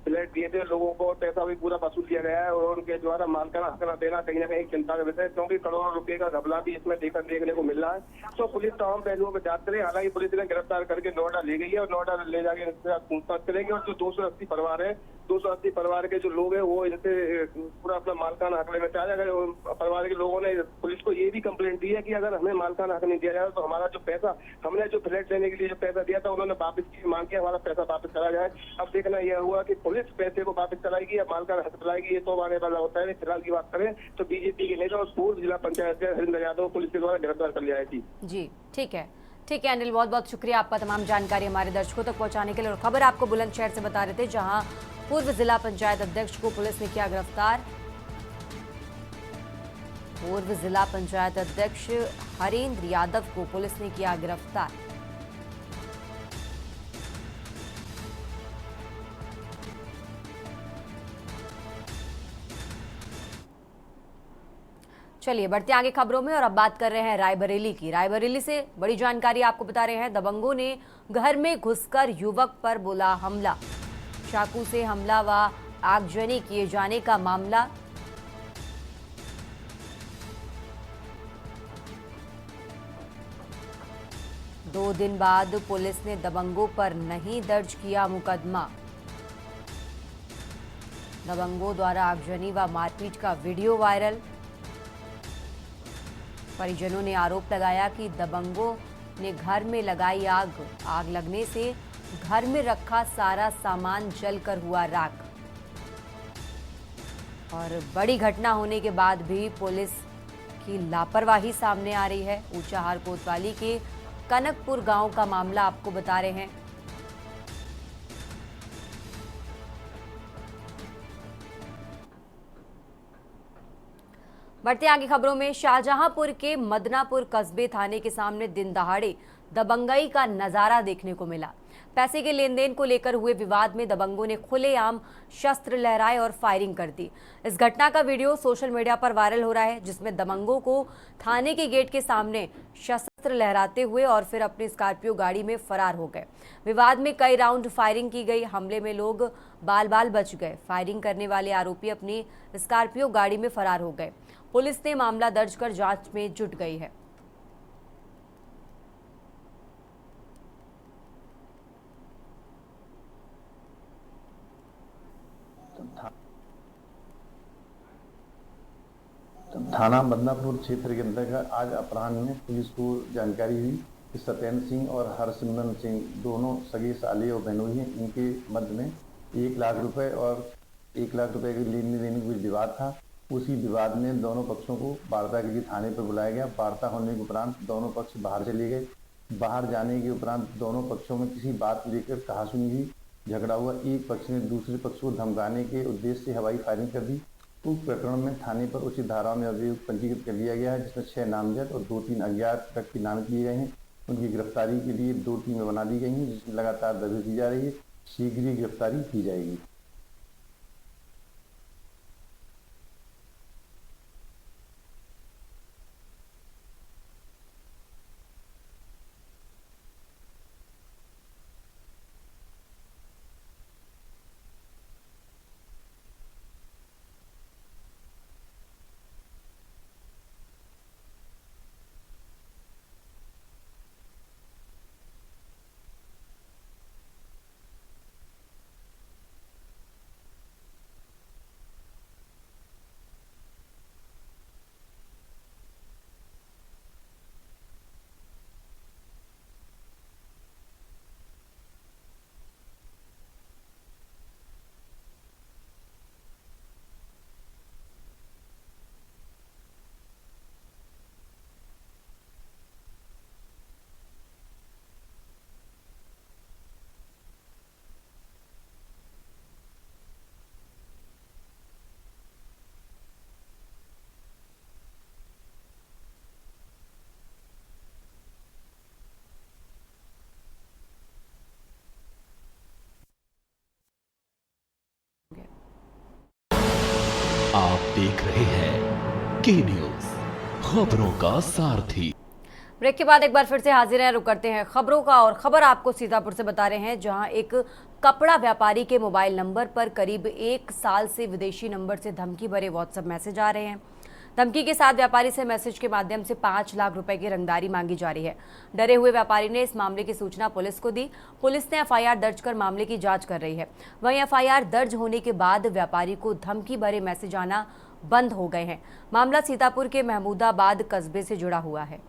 [SPEAKER 6] फ्लैट दिए थे लोगों को, पैसा भी पूरा वसूल किया गया है और उनके द्वारा मालिकाना हक न देना कहीं ना कहीं चिंता का विषय है, क्योंकि करोड़ों रुपए का घपला भी इसमें देखने को मिल रहा है। तो पुलिस तमाम पहलुओं पर जांच करे। हालांकि पुलिस ने गिरफ्तार करके नोएडा ले गई है और नोएडा ले जाके इनसे पूछताछ करेगी और जो 280 परिवार है 280 परिवार के जो लोग हैं वो इनसे पूरा अपना मालिकाना हक लेना चाह रहे हैं। परिवार के लोगों ने पुलिस को ये भी कंप्लेंट दी है कि अगर हमें मालिकाना हक नहीं दिया जाए तो हमारा जो पैसा हमने जो फ्लैट लेने के लिए जो पैसा दिया था उन्होंने वापस की मांग किया, हमारा पैसा वापस करा जाए। अब देखना यह हुआ कि पुलिस पैसे को वापस कराएगी या मालिकाना हक दिलाएगी, ये तो आने वाला होता है। फिलहाल की बात करें तो बीजेपी के नेता और पूर्व जिला पंचायत हरिंदर यादव को पुलिस के द्वारा गिरफ्तार कर लिया है।
[SPEAKER 1] जी ठीक है अनिल, बहुत बहुत शुक्रिया आपका तमाम जानकारी हमारे दर्शकों तक पहुंचाने के लिए। और खबर आपको बुलंदशहर से बता रहे थे जहां पूर्व जिला पंचायत अध्यक्ष को पुलिस ने किया गिरफ्तार। पूर्व जिला पंचायत अध्यक्ष हरिंदर यादव को पुलिस ने किया गिरफ्तार। चलिए बढ़ते आगे खबरों में और अब बात कर रहे हैं रायबरेली की। रायबरेली से बड़ी जानकारी आपको बता रहे हैं। दबंगों ने घर में घुसकर युवक पर बोला हमला। चाकू से हमला व आगजनी किए जाने का मामला। दो दिन बाद पुलिस ने दबंगों पर नहीं दर्ज किया मुकदमा। दबंगों द्वारा आगजनी व मारपीट का वीडियो वायरल। परिजनों ने आरोप लगाया कि दबंगों ने घर में लगाई आग लगने से घर में रखा सारा सामान जलकर हुआ राख। और बड़ी घटना होने के बाद भी पुलिस की लापरवाही सामने आ रही है। ऊंचाहार कोतवाली के कनकपुर गांव का मामला आपको बता रहे हैं। बढ़ते आगे खबरों में, शाहजहांपुर के मदनापुर कस्बे थाने के सामने दिन दहाड़े दबंगई का नजारा देखने को मिला। पैसे के लेन देन को लेकर हुए विवाद में दबंगों ने खुलेआम शस्त्र लहराए और फायरिंग कर दी। इस घटना का वीडियो सोशल मीडिया पर वायरल हो रहा है, जिसमें दबंगों को थाने के गेट के सामने शस्त्र लहराते हुए और फिर अपनी स्कॉर्पियो गाड़ी में फरार हो गए। विवाद में कई राउंड फायरिंग की गई। हमले में लोग बाल बाल बच गए। फायरिंग करने वाले आरोपी अपनी स्कॉर्पियो गाड़ी में फरार हो गए। पुलिस ने मामला दर्ज कर जांच में जुट गई है।
[SPEAKER 9] थाना बदनापुर क्षेत्र के अंतर्गत आज अपराह्न में पुलिस को जानकारी हुई कि सत्येंद्र सिंह और हरसिमरन सिंह दोनों सगे साले और बहनोई हैं। इनके मध्य में 1 लाख रुपए और 1 लाख रुपए के लेने देने का विवाद था। उसी विवाद में दोनों पक्षों को वार्ता के लिए थाने पर बुलाया गया। वार्ता होने के उपरांत दोनों पक्ष बाहर चले गए। बाहर जाने के उपरांत दोनों पक्षों में किसी बात को लेकर कहासुनी हुई, झगड़ा हुआ। एक पक्ष ने दूसरे पक्ष को धमकाने के उद्देश्य से हवाई फायरिंग कर दी। उस प्रकरण में थाने पर उचित धाराओं में अभियोग पंजीकृत कर लिया गया है, जिसमें 6 नामजद और 2-3 अज्ञात व्यक्ति नामित किए गए हैं। उनकी गिरफ्तारी के लिए 2 टीमें बना दी गई हैं, जिसमें लगातार दबिश दी जा रही है। शीघ्र ही गिरफ्तारी की जाएगी।
[SPEAKER 2] आप देख रहे हैं के न्यूज, खबरों का सारथी।
[SPEAKER 1] ब्रेक के बाद एक बार फिर से हाजिर हैं। रुक करते हैं खबरों का, और खबर आपको सीतापुर से बता रहे हैं, जहां एक कपड़ा व्यापारी के मोबाइल नंबर पर करीब 1 साल से विदेशी नंबर से धमकी भरे व्हाट्सएप मैसेज आ रहे हैं। धमकी के साथ व्यापारी से मैसेज के माध्यम से 5 लाख रुपए की रंगदारी मांगी जा रही है। डरे हुए व्यापारी ने इस मामले की सूचना पुलिस को दी। पुलिस ने एफआईआर दर्ज कर मामले की जांच कर रही है। वहीं एफआईआर दर्ज होने के बाद व्यापारी को धमकी भरे मैसेज आना बंद हो गए हैं। मामला सीतापुर के महमूदाबाद कस्बे से जुड़ा हुआ है।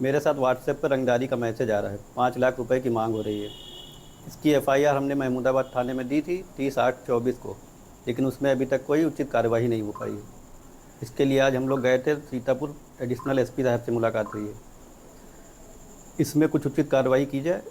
[SPEAKER 10] मेरे साथ व्हाट्सएप पर रंगदारी का मैसेज आ रहा है। 5 लाख रुपए की मांग हो रही है। इसकी एफआईआर हमने महमूदाबाद थाने में दी थी 30/8/24 को, लेकिन उसमें अभी तक कोई उचित कार्रवाई नहीं हो पाई है। इसके लिए आज हम लोग गए थे सीतापुर, एडिशनल एसपी साहब से मुलाकात हुई है। इसमें कुछ उचित कार्रवाई की जाए।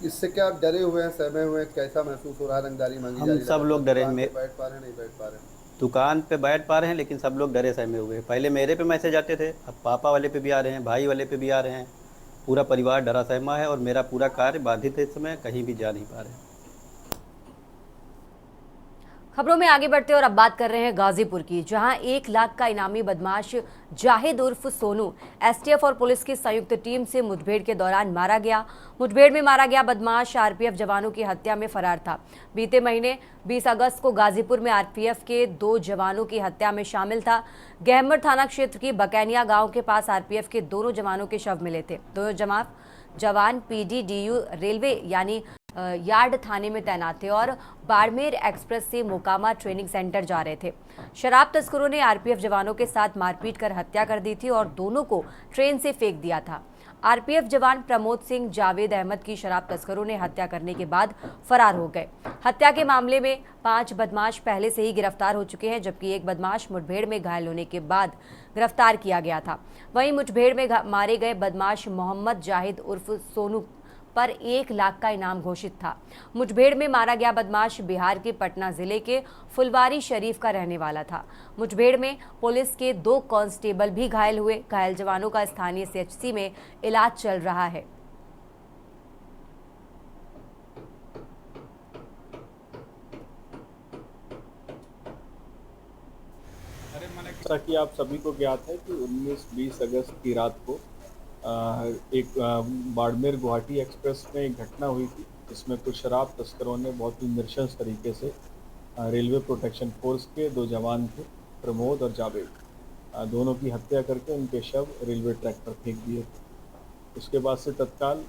[SPEAKER 11] इससे क्या आप डरे हुए हैं, सहमे हुए हैं, कैसा महसूस हो रहा है? रंगदारी मांगी जा रही है।
[SPEAKER 10] हम सब लोग डरे हैं।
[SPEAKER 11] बैठ पा रहे हैं, नहीं बैठ पा रहे हैं।
[SPEAKER 10] दुकान पे बैठ पा रहे हैं, लेकिन सब लोग डरे सहमे हुए हैं। पहले मेरे पे मैसेज आते थे, अब पापा वाले पे भी आ रहे हैं, भाई वाले पे भी आ रहे हैं। पूरा परिवार डरा सहमा है और मेरा पूरा कार्य बाधित है। इस समय कहीं भी जा नहीं पा रहे हैं।
[SPEAKER 1] खबरों में आगे बढ़ते और अब बात कर रहे हैं गाजीपुर की, जहां 1 लाख का इनामी बदमाश जाहिद उर्फ सोनू एसटीएफ और पुलिस की संयुक्त टीम से मुठभेड़ के दौरान मारा गया। मुठभेड़ में मारा गया बदमाश आरपीएफ जवानों की हत्या में फरार था। बीते महीने 20 अगस्त को गाजीपुर में आरपीएफ के 2 जवानों की हत्या में शामिल था। गहमर थाना क्षेत्र की बकैनिया गांव के पास आरपीएफ के दोनों जवानों के शव मिले थे। दोनों जवान पीडीडीयू रेलवे यानी यार्ड थाने में तैनात थे और बाड़मेर एक्सप्रेस से मोकामा ट्रेनिंग सेंटर जा रहे थे। शराब तस्करों ने आरपीएफ जवानों के साथ मारपीट कर हत्या कर दी थी और दोनों को ट्रेन से फेंक दिया था। आरपीएफ जवान प्रमोद सिंह जावेद अहमद की शराब तस्करों ने हत्या करने के बाद फरार हो गए। हत्या के मामले में 5 बदमाश पहले से ही गिरफ्तार हो चुके हैं, जबकि एक बदमाश मुठभेड़ में घायल होने के बाद गिरफ्तार किया गया था। वहीं मुठभेड़ में मारे गए बदमाश मोहम्मद जाहिद उर्फ सोनू पर 1 लाख का इनाम घोषित था। मुठभेड़ में मारा गया बदमाश बिहार के पटना जिले के फुलवारी शरीफ का रहने वाला था। मुठभेड़ में पुलिस के 2 कांस्टेबल भी घायल हुए। घायल जवानों का स्थानीय सीएचसी में इलाज चल रहा है।
[SPEAKER 12] जैसा कि आप सभी को ज्ञात है कि 19-20 अगस्त की रात को एक बाड़मेर गुवाहाटी एक्सप्रेस में एक घटना हुई थी, जिसमें कुछ शराब तस्करों ने बहुत ही नृशंस तरीके से रेलवे प्रोटेक्शन फोर्स के 2 जवान थे, प्रमोद और जावेद, दोनों की हत्या करके उनके शव रेलवे ट्रैक पर फेंक दिए थे। उसके बाद से तत्काल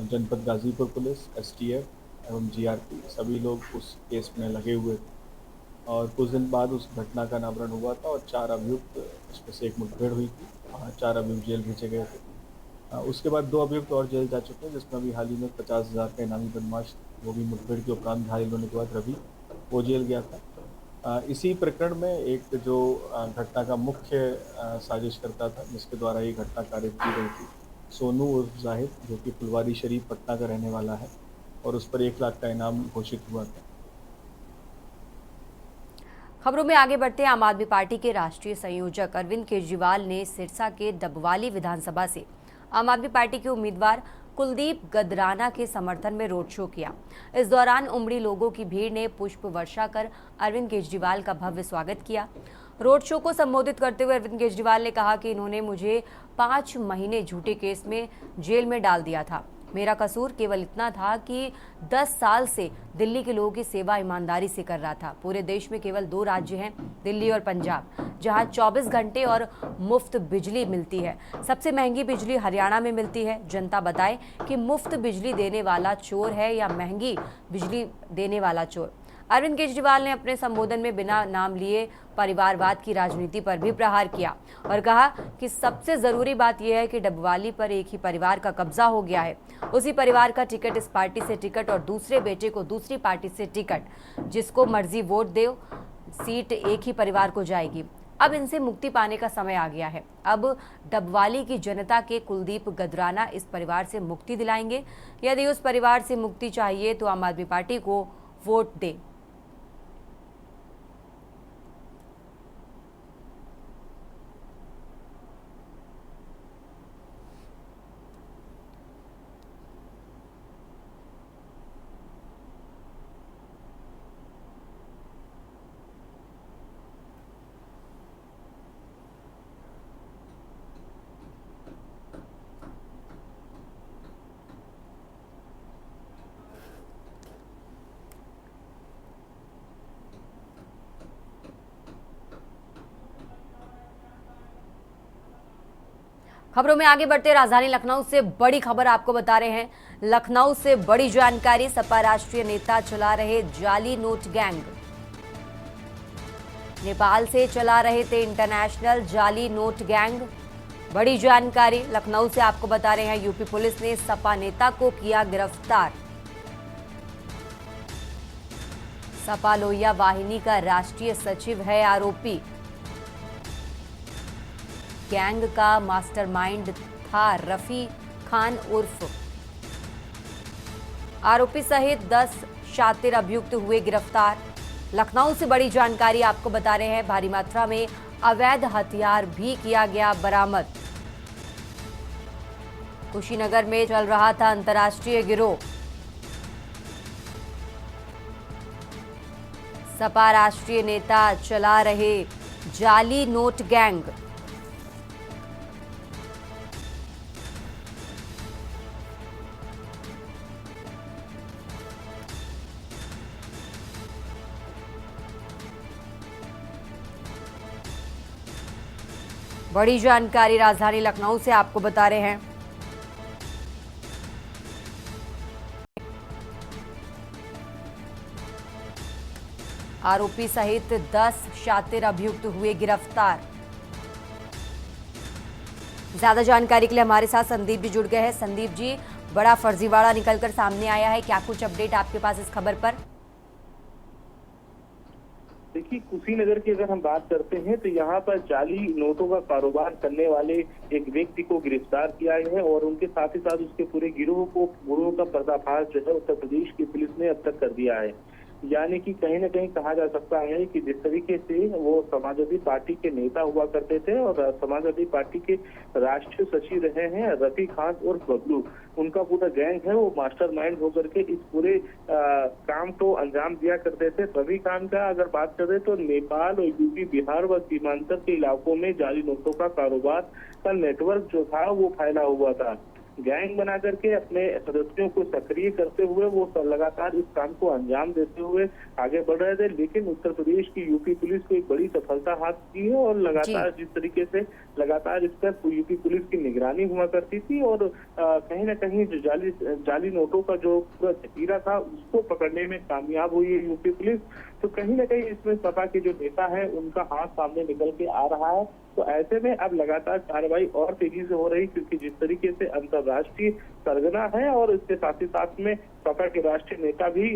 [SPEAKER 12] जनपद गाजीपुर पुलिस, एसटीएफ एवं जीआरपी सभी लोग उस केस में लगे हुए थे और कुछ दिन बाद उस घटना का अनावरण हुआ था और 4 अभियुक्त, उसमें से एक मुठभेड़ हुई थी, 4 अभियुक्त जेल भेजे गए थे। उसके बाद 2 अभियुक्त और जेल जा चुके हैं, जिसमें अभी हाल ही में 50,000 का इनामी बदमाश, वो भी मुठभेड़ के उपरांत घायल होने के बाद रवि, वो जेल गया था। इसी प्रकरण में एक जो घटना का मुख्य साजिश करता था, जिसके द्वारा ये घटना कारित की गई थी, सोनू उर्फ जाहिद, जो कि फुलवारी शरीफ पटना का रहने वाला है और उस पर 1 लाख का इनाम घोषित हुआ था।
[SPEAKER 1] खबरों में आगे बढ़ते हैं। आम आदमी पार्टी के राष्ट्रीय संयोजक अरविंद केजरीवाल ने सिरसा के डबवाली विधानसभा से आम आदमी पार्टी के उम्मीदवार कुलदीप गदराना के समर्थन में रोड शो किया। इस दौरान उमड़ी लोगों की भीड़ ने पुष्प वर्षा कर अरविंद केजरीवाल का भव्य स्वागत किया। रोड शो को संबोधित करते हुए अरविंद केजरीवाल ने कहा कि इन्होंने मुझे 5 महीने झूठे केस में जेल में डाल दिया था। मेरा कसूर केवल इतना था कि 10 साल से दिल्ली के लोगों की सेवा ईमानदारी से कर रहा था। पूरे देश में केवल 2 राज्य हैं, दिल्ली और पंजाब, जहां 24 घंटे और मुफ्त बिजली मिलती है। सबसे महंगी बिजली हरियाणा में मिलती है। जनता बताए कि मुफ्त बिजली देने वाला चोर है या महंगी बिजली देने वाला चोर। अरविंद केजरीवाल ने अपने संबोधन में बिना नाम लिए परिवारवाद की राजनीति पर भी प्रहार किया और कहा कि सबसे जरूरी बात यह है कि डबवाली पर एक ही परिवार का कब्जा हो गया है। उसी परिवार का टिकट इस पार्टी से टिकट और दूसरे बेटे को दूसरी पार्टी से टिकट, जिसको मर्जी वोट दे, सीट एक ही परिवार को जाएगी। अब इनसे मुक्ति पाने का समय आ गया है। अब डबवाली की जनता के कुलदीप गदराना इस परिवार से मुक्ति दिलाएंगे। यदि उस परिवार से मुक्ति चाहिए तो आम आदमी पार्टी को वोट दे। खबरों में आगे बढ़ते राजधानी लखनऊ से बड़ी खबर आपको बता रहे हैं। लखनऊ से बड़ी जानकारी, सपा राष्ट्रीय नेता चला रहे जाली नोट गैंग। नेपाल से चला रहे थे इंटरनेशनल जाली नोट गैंग। बड़ी जानकारी लखनऊ से आपको बता रहे हैं। यूपी पुलिस ने सपा नेता को किया गिरफ्तार। सपा लोहिया वाहिनी का राष्ट्रीय सचिव है आरोपी। गैंग का मास्टरमाइंड था रफी खान उर्फ। आरोपी सहित 10 शातिर अभियुक्त हुए गिरफ्तार। लखनऊ से बड़ी जानकारी आपको बता रहे हैं। भारी मात्रा में अवैध हथियार भी किया गया बरामद। कुशीनगर में चल रहा था अंतर्राष्ट्रीय गिरोह। सपा राष्ट्रीय नेता चला रहे जाली नोट गैंग। बड़ी जानकारी राजधानी लखनऊ से आपको बता रहे हैं। आरोपी सहित 10 शातिर अभियुक्त हुए गिरफ्तार। ज्यादा जानकारी के लिए हमारे साथ संदीप जी जुड़ गए हैं। संदीप जी, बड़ा फर्जीवाड़ा निकलकर सामने आया है, क्या कुछ अपडेट आपके पास इस खबर पर?
[SPEAKER 6] देखिए, कुशीनगर की अगर हम बात करते हैं तो यहाँ पर जाली नोटों का कारोबार करने वाले एक व्यक्ति को गिरफ्तार किया है और उनके साथ ही साथ उसके पूरे गिरोह का पर्दाफाश जो है उत्तर प्रदेश की पुलिस ने अब तक कर दिया है। यानी कि कहीं ना कहीं कहा जा सकता है कि जिस तरीके से वो समाजवादी पार्टी के नेता हुआ करते थे और समाजवादी पार्टी के राष्ट्रीय सचिव रहे हैं रफी खान और बबलू, उनका पूरा गैंग है वो मास्टरमाइंड होकर के इस पूरे काम को अंजाम दिया करते थे। रफी खान का अगर बात करें तो नेपाल और यूपी, बिहार व सीमांचल के इलाकों में जाली नोटों का कारोबार का नेटवर्क जो था वो फैला हुआ था। गैंग बना करके अपने सदस्यों को सक्रिय करते हुए वो लगातार इस काम को अंजाम देते हुए आगे बढ़ रहे थे। लेकिन उत्तर प्रदेश की यूपी पुलिस को एक बड़ी सफलता हाथ की है और लगातार जिस तरीके से लगातार इस पर यूपी पुलिस की निगरानी हुआ करती थी और कहीं ना कहीं जो जाली नोटों का जो पूरा जखीरा था उसको पकड़ने में कामयाब हुई है यूपी पुलिस। तो कहीं ना कहीं इसमें सपा के जो नेता है उनका हाथ सामने निकल के आ रहा है। तो ऐसे में अब लगातार कार्रवाई और तेजी से हो रही, क्योंकि जिस तरीके से अंतर्राष्ट्रीय सरगना है और इसके साथ ही साथ में सपा के राष्ट्रीय नेता भी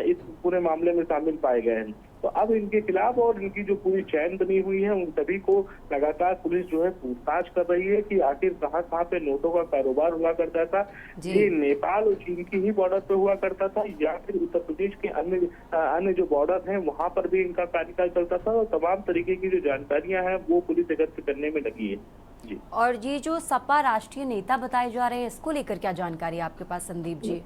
[SPEAKER 6] इस पूरे मामले में शामिल पाए गए हैं। तो अब इनके खिलाफ और इनकी जो पूरी चैन बनी हुई है उन सभी को लगातार पुलिस जो है पूछताछ कर रही है कि आखिर कहाँ पे नोटों का कारोबार हुआ करता था, ये नेपाल और चीन की ही बॉर्डर पे हुआ करता था या फिर उत्तर प्रदेश के अन्य जो बॉर्डर हैं वहां पर भी इनका कार्यकाल चलता था। और तमाम तरीके की जो जानकारियां हैं वो पुलिस एकत्र करने में लगी है। जी।
[SPEAKER 1] और ये जो सपा राष्ट्रीय नेता बताए जा रहे हैं इसको लेकर क्या जानकारी आपके पास संदीप जी?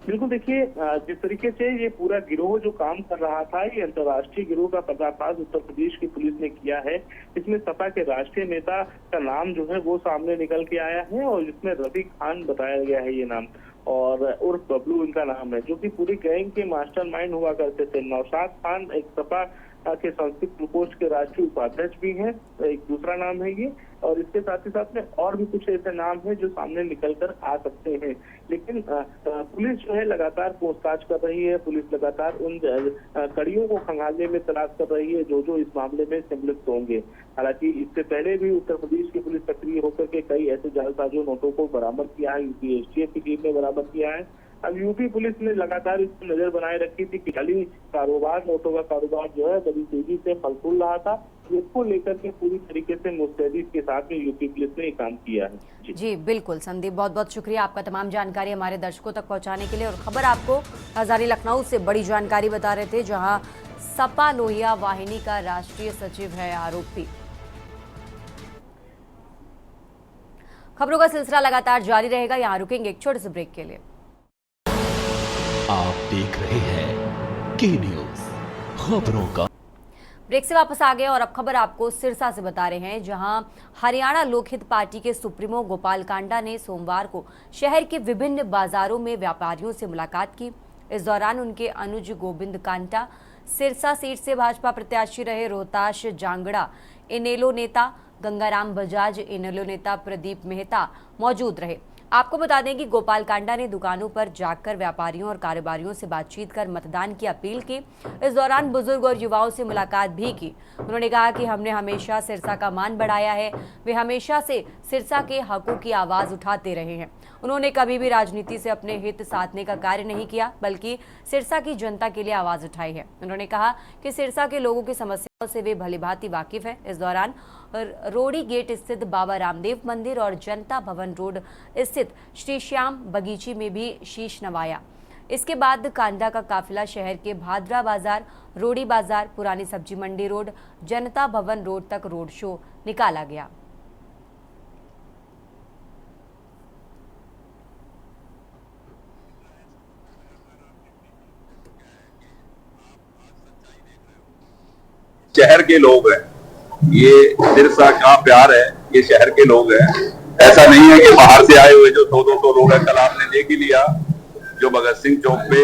[SPEAKER 6] बिल्कुल, देखिए जिस तरीके से ये पूरा गिरोह जो काम कर रहा था, ये अंतर्राष्ट्रीय गिरोह का पर्दाफाश उत्तर प्रदेश की पुलिस ने किया है। इसमें सपा के राष्ट्रीय नेता का नाम जो है वो सामने निकल के आया है और इसमें रफी खान बताया गया है ये नाम, और उर्फ बबलू इनका नाम है, जो कि पूरी गैंग के मास्टरमाइंड हुआ करते थे। नौशाद खान एक सपा के संस्कृत प्रकोष्ठ के राष्ट्रीय उपाध्यक्ष भी हैं, एक दूसरा नाम है ये, और इसके साथ ही साथ में और भी कुछ ऐसे नाम हैं जो सामने निकल कर आ सकते हैं। लेकिन पुलिस जो है लगातार पूछताछ कर रही है, पुलिस लगातार उन कड़ियों को खंगालने में तलाश कर रही है जो इस मामले में सम्मिलित होंगे। हालांकि इससे पहले भी उत्तर प्रदेश की पुलिस सक्रिय होकर के कई ऐसे जालसाजों नोटों को बरामद किया है, यूपी एसटीएफ की टीम ने बरामद किया है। अब यूपी पुलिस ने लगातार इस पर नजर बनाए रखी थी कि जाली कारोबार, नोटों का कारोबार जो है बड़ी तेजी से फल फूल रहा था। इसको लेकर के पूरी तरीके से मुस्तैदी के साथ में यूपी पुलिस ने काम किया है।
[SPEAKER 1] जी बिल्कुल संदीप, बहुत बहुत शुक्रिया आपका तमाम जानकारी हमारे दर्शकों तक पहुंचाने के लिए। और खबर आपको हजारी लखनऊ से बड़ी जानकारी बता रहे थे, जहां सपा लोहिया वाहिनी का राष्ट्रीय सचिव है आरोपी। खबरों का सिलसिला लगातार जारी रहेगा, यहाँ रुकेंगे एक छोटे से ब्रेक के लिए।
[SPEAKER 2] आप देख रहे हैं के न्यूज़, खबरों का।
[SPEAKER 1] ब्रेक से वापस आ गए और अब खबर आपको सिरसा से बता रहे हैं, जहां हरियाणा लोकहित पार्टी के सुप्रीमो गोपाल कांडा ने सोमवार को शहर के विभिन्न बाजारों में व्यापारियों से मुलाकात की। इस दौरान उनके अनुज गोविंद कांटा, सिरसा सीट से भाजपा प्रत्याशी रहे रोहताश जांगड़ा इनेलो नेता गंगाराम बजाज, इनेलो नेता प्रदीप मेहता मौजूद रहे। आपको बता दें कि गोपाल कांडा ने दुकानों पर जाकर व्यापारियों और कारोबारियों से बातचीत कर मतदान की अपील की। इस दौरान बुजुर्ग और युवाओं से मुलाकात भी की। उन्होंने कहा कि हमने हमेशा सिरसा का मान बढ़ाया है, वे हमेशा से सिरसा के हकों की आवाज उठाते रहे हैं। उन्होंने कभी भी राजनीति से अपने हित साधने का कार्य नहीं किया, बल्कि सिरसा की जनता के लिए आवाज उठाई है। उन्होंने कहा कि सिरसा के लोगों की समस्याओं से वे भलीभांति वाकिफ है। इस दौरान रोडी गेट स्थित बाबा रामदेव मंदिर और जनता भवन रोड स्थित श्री श्याम बगीची में भी शीश नवाया। इसके बाद कांडा का काफिला शहर के भादरा बाजार, रोडी बाजार, पुरानी सब्जी मंडी रोड, जनता भवन रोड तक रोड शो निकाला गया।
[SPEAKER 13] शहर के लोग हैं, ये सिरसा का प्यार है, ये शहर के लोग हैं। ऐसा नहीं है कि बाहर से आए हुए जो 200 लोग हैं। कल आपने देख ही लिया जो भगत सिंह चौक पे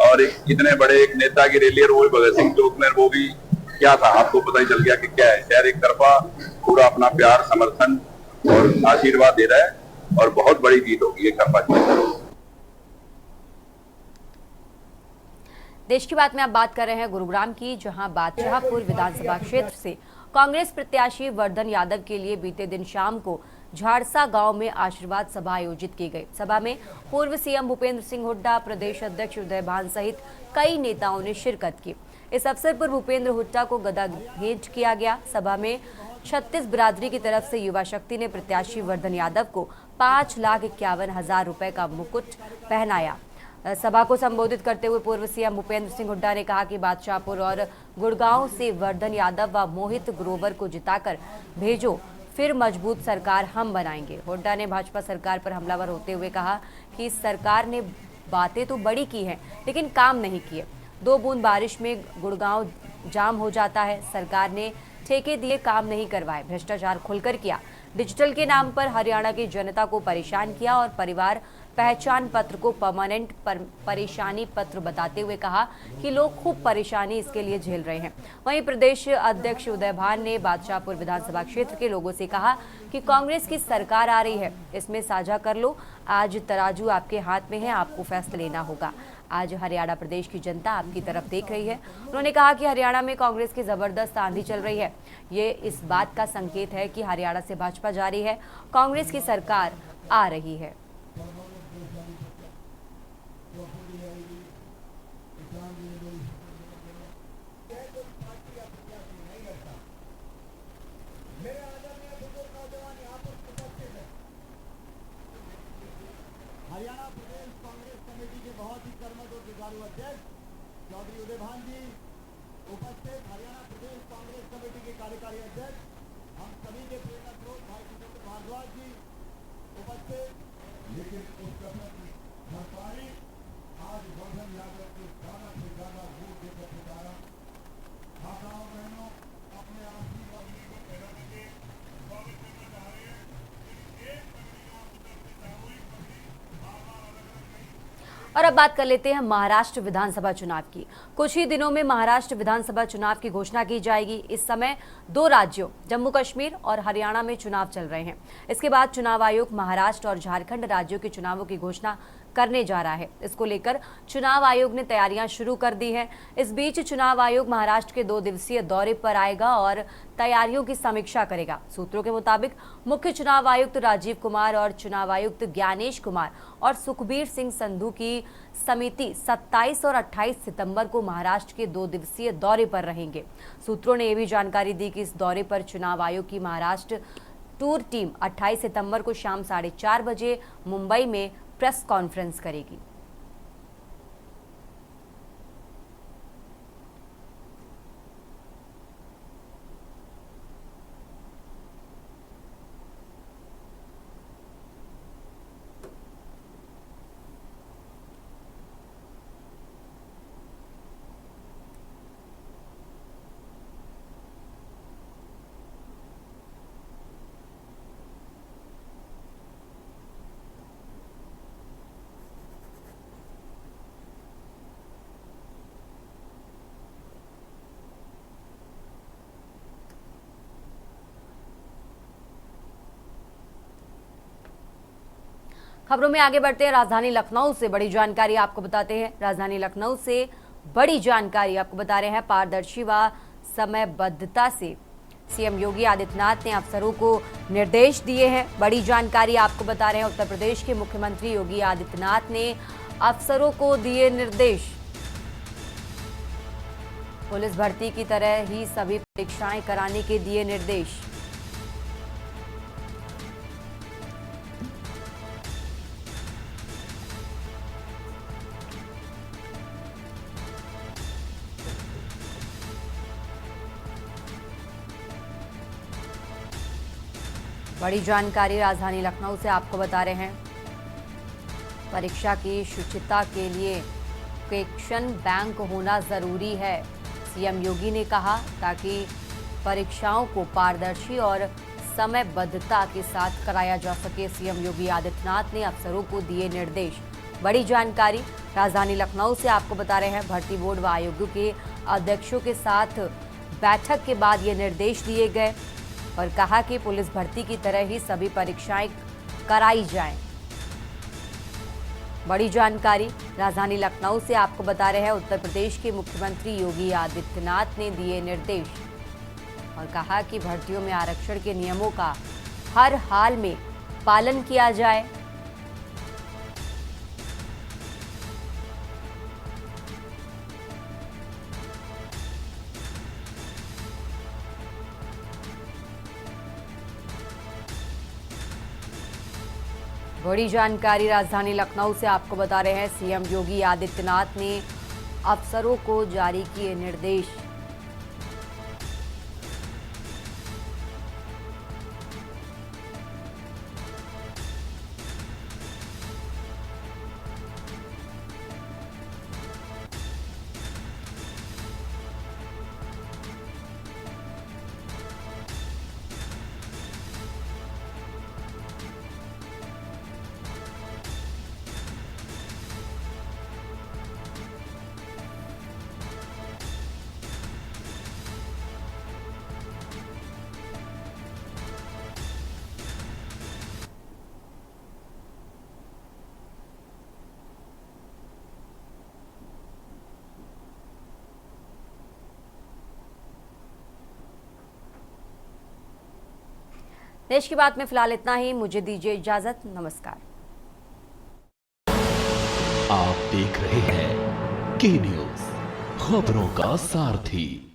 [SPEAKER 13] और इतने बड़े एक नेता की रैली, वो भगत सिंह चौक में, वो भी क्या था आपको पता ही चल गया कि क्या है। शहर एक तरफा पूरा अपना प्यार, समर्थन और आशीर्वाद दे रहा है और बहुत बड़ी जीत होगी एक तरफा।
[SPEAKER 1] देश की बात में आप बात कर रहे हैं गुरुग्राम की, जहां बादशाहपुर विधानसभा क्षेत्र से कांग्रेस प्रत्याशी वर्धन यादव के लिए बीते दिन शाम को झाड़सा गांव में आशीर्वाद सभा आयोजित की गई। सभा में पूर्व सीएम भूपेंद्र सिंह हुड्डा, प्रदेश अध्यक्ष उदय भान सहित कई नेताओं ने शिरकत की। इस अवसर पर भूपेंद्र हुड्डा को गदा भेंट किया गया। सभा में 36 बिरादरी की तरफ से युवा शक्ति ने प्रत्याशी वर्धन यादव को 5,51,000 रुपए का मुकुट पहनाया। सभा को संबोधित करते हुए पूर्व सीएम भूपेंद्र सिंह हुड्डा ने कहा कि बादशाहपुर और गुड़गांव से वर्धन यादव व मोहित ग्रोवर को जिताकर भेजो, फिर मजबूत सरकार हम बनाएंगे। हुड्डा ने भाजपा सरकार पर हमलावर होते हुए कहा कि इस सरकार ने बातें तो बड़ी की हैं लेकिन काम नहीं किए। 2 बूंद बारिश में गुड़गांव जाम हो जाता है। सरकार ने ठेके दिए, काम नहीं करवाए, भ्रष्टाचार खुलकर किया। डिजिटल के नाम पर हरियाणा की जनता को परेशान किया और परिवार पहचान पत्र को परमानेंट परेशानी पत्र बताते हुए कहा कि लोग खूब परेशानी इसके लिए झेल रहे हैं। वहीं प्रदेश अध्यक्ष उदय भान ने बादशाहपुर विधानसभा क्षेत्र के लोगों से कहा कि कांग्रेस की सरकार आ रही है, इसमें साझा कर लो। आज तराजू आपके हाथ में है, आपको फैसला लेना होगा। आज हरियाणा प्रदेश की जनता आपकी तरफ देख रही है। उन्होंने कहा कि हरियाणा में कांग्रेस की जबरदस्त आंधी चल रही है। ये इस बात का संकेत है कि हरियाणा से भाजपा जा रही है, कांग्रेस की सरकार आ रही है।
[SPEAKER 14] हरियाणा प्रदेश कांग्रेस कमेटी के बहुत ही कर्मठ और जुझारू अध्यक्ष चौधरी उदय भान जी उपस्थित, हरियाणा प्रदेश कांग्रेस कमेटी के कार्यकारी अध्यक्ष हम सभी के प्रेरणा स्रोत भाई जितेंद्र भारद्वाज जी उपस्थित। लेकिन उस कसरत की भरपाई आज वर्धन यादव को ज्यादा से ज्यादा वोट देकर जिताया। माताओं बहनों, अपने आशीर्वाद को पैदा करके स्वागत करना चाह रहे हैं।
[SPEAKER 1] और अब बात कर लेते हैं महाराष्ट्र विधानसभा चुनाव की। कुछ ही दिनों में महाराष्ट्र विधानसभा चुनाव की घोषणा की जाएगी। इस समय 2 राज्यों जम्मू कश्मीर और हरियाणा में चुनाव चल रहे हैं। इसके बाद चुनाव आयोग महाराष्ट्र और झारखंड राज्यों के चुनावों की घोषणा करने जा रहा है। इसको लेकर चुनाव आयोग ने तैयारियां शुरू कर दी हैं। इस बीच चुनाव आयोग महाराष्ट्र के 2 दिवसीय दौरे पर आएगा और तैयारियों की समीक्षा करेगा। सूत्रों के मुताबिक मुख्य चुनाव आयुक्त राजीव कुमार और चुनाव आयुक्त ज्ञानेश कुमार और सुखबीर सिंह संधू की समिति 27 और 28 सितंबर को महाराष्ट्र के 2 दिवसीय दौरे पर रहेंगे। सूत्रों ने यह भी जानकारी दी कि इस दौरे पर चुनाव आयोग की महाराष्ट्र टूर टीम 28 सितंबर को शाम 4:30 बजे मुंबई में प्रेस कॉन्फ्रेंस करेगी। खबरों में आगे बढ़ते हैं। राजधानी लखनऊ से बड़ी जानकारी आपको बताते हैं। राजधानी लखनऊ से बड़ी जानकारी आपको बता रहे हैं। पारदर्शी व समयबद्धता से सीएम योगी आदित्यनाथ ने अफसरों को निर्देश दिए हैं। बड़ी जानकारी आपको बता रहे हैं। उत्तर प्रदेश के मुख्यमंत्री योगी आदित्यनाथ ने अफसरों को दिए निर्देश। पुलिस भर्ती की तरह ही सभी परीक्षाएं कराने के दिए निर्देश। बड़ी जानकारी राजधानी लखनऊ से आपको बता रहे हैं। परीक्षा की शुचिता के लिए क्वेश्चन बैंक होना जरूरी है, सीएम योगी ने कहा, ताकि परीक्षाओं को पारदर्शी और समयबद्धता के साथ कराया जा सके। सीएम योगी आदित्यनाथ ने अफसरों को दिए निर्देश। बड़ी जानकारी राजधानी लखनऊ से आपको बता रहे हैं। भर्ती बोर्ड व आयोगों के अध्यक्षों के साथ बैठक के बाद ये निर्देश दिए गए और कहा कि पुलिस भर्ती की तरह ही सभी परीक्षाएं कराई जाएं। बड़ी जानकारी राजधानी लखनऊ से आपको बता रहे हैं। उत्तर प्रदेश के मुख्यमंत्री योगी आदित्यनाथ ने दिए निर्देश और कहा कि भर्तियों में आरक्षण के नियमों का हर हाल में पालन किया जाए। बड़ी जानकारी राजधानी लखनऊ से आपको बता रहे हैं। सीएम योगी आदित्यनाथ ने अफसरों को जारी किए निर्देश। देश की बात में फिलहाल इतना ही। मुझे दीजिए इजाजत। नमस्कार।
[SPEAKER 2] आप देख रहे हैं के न्यूज़, खबरों का सारथी।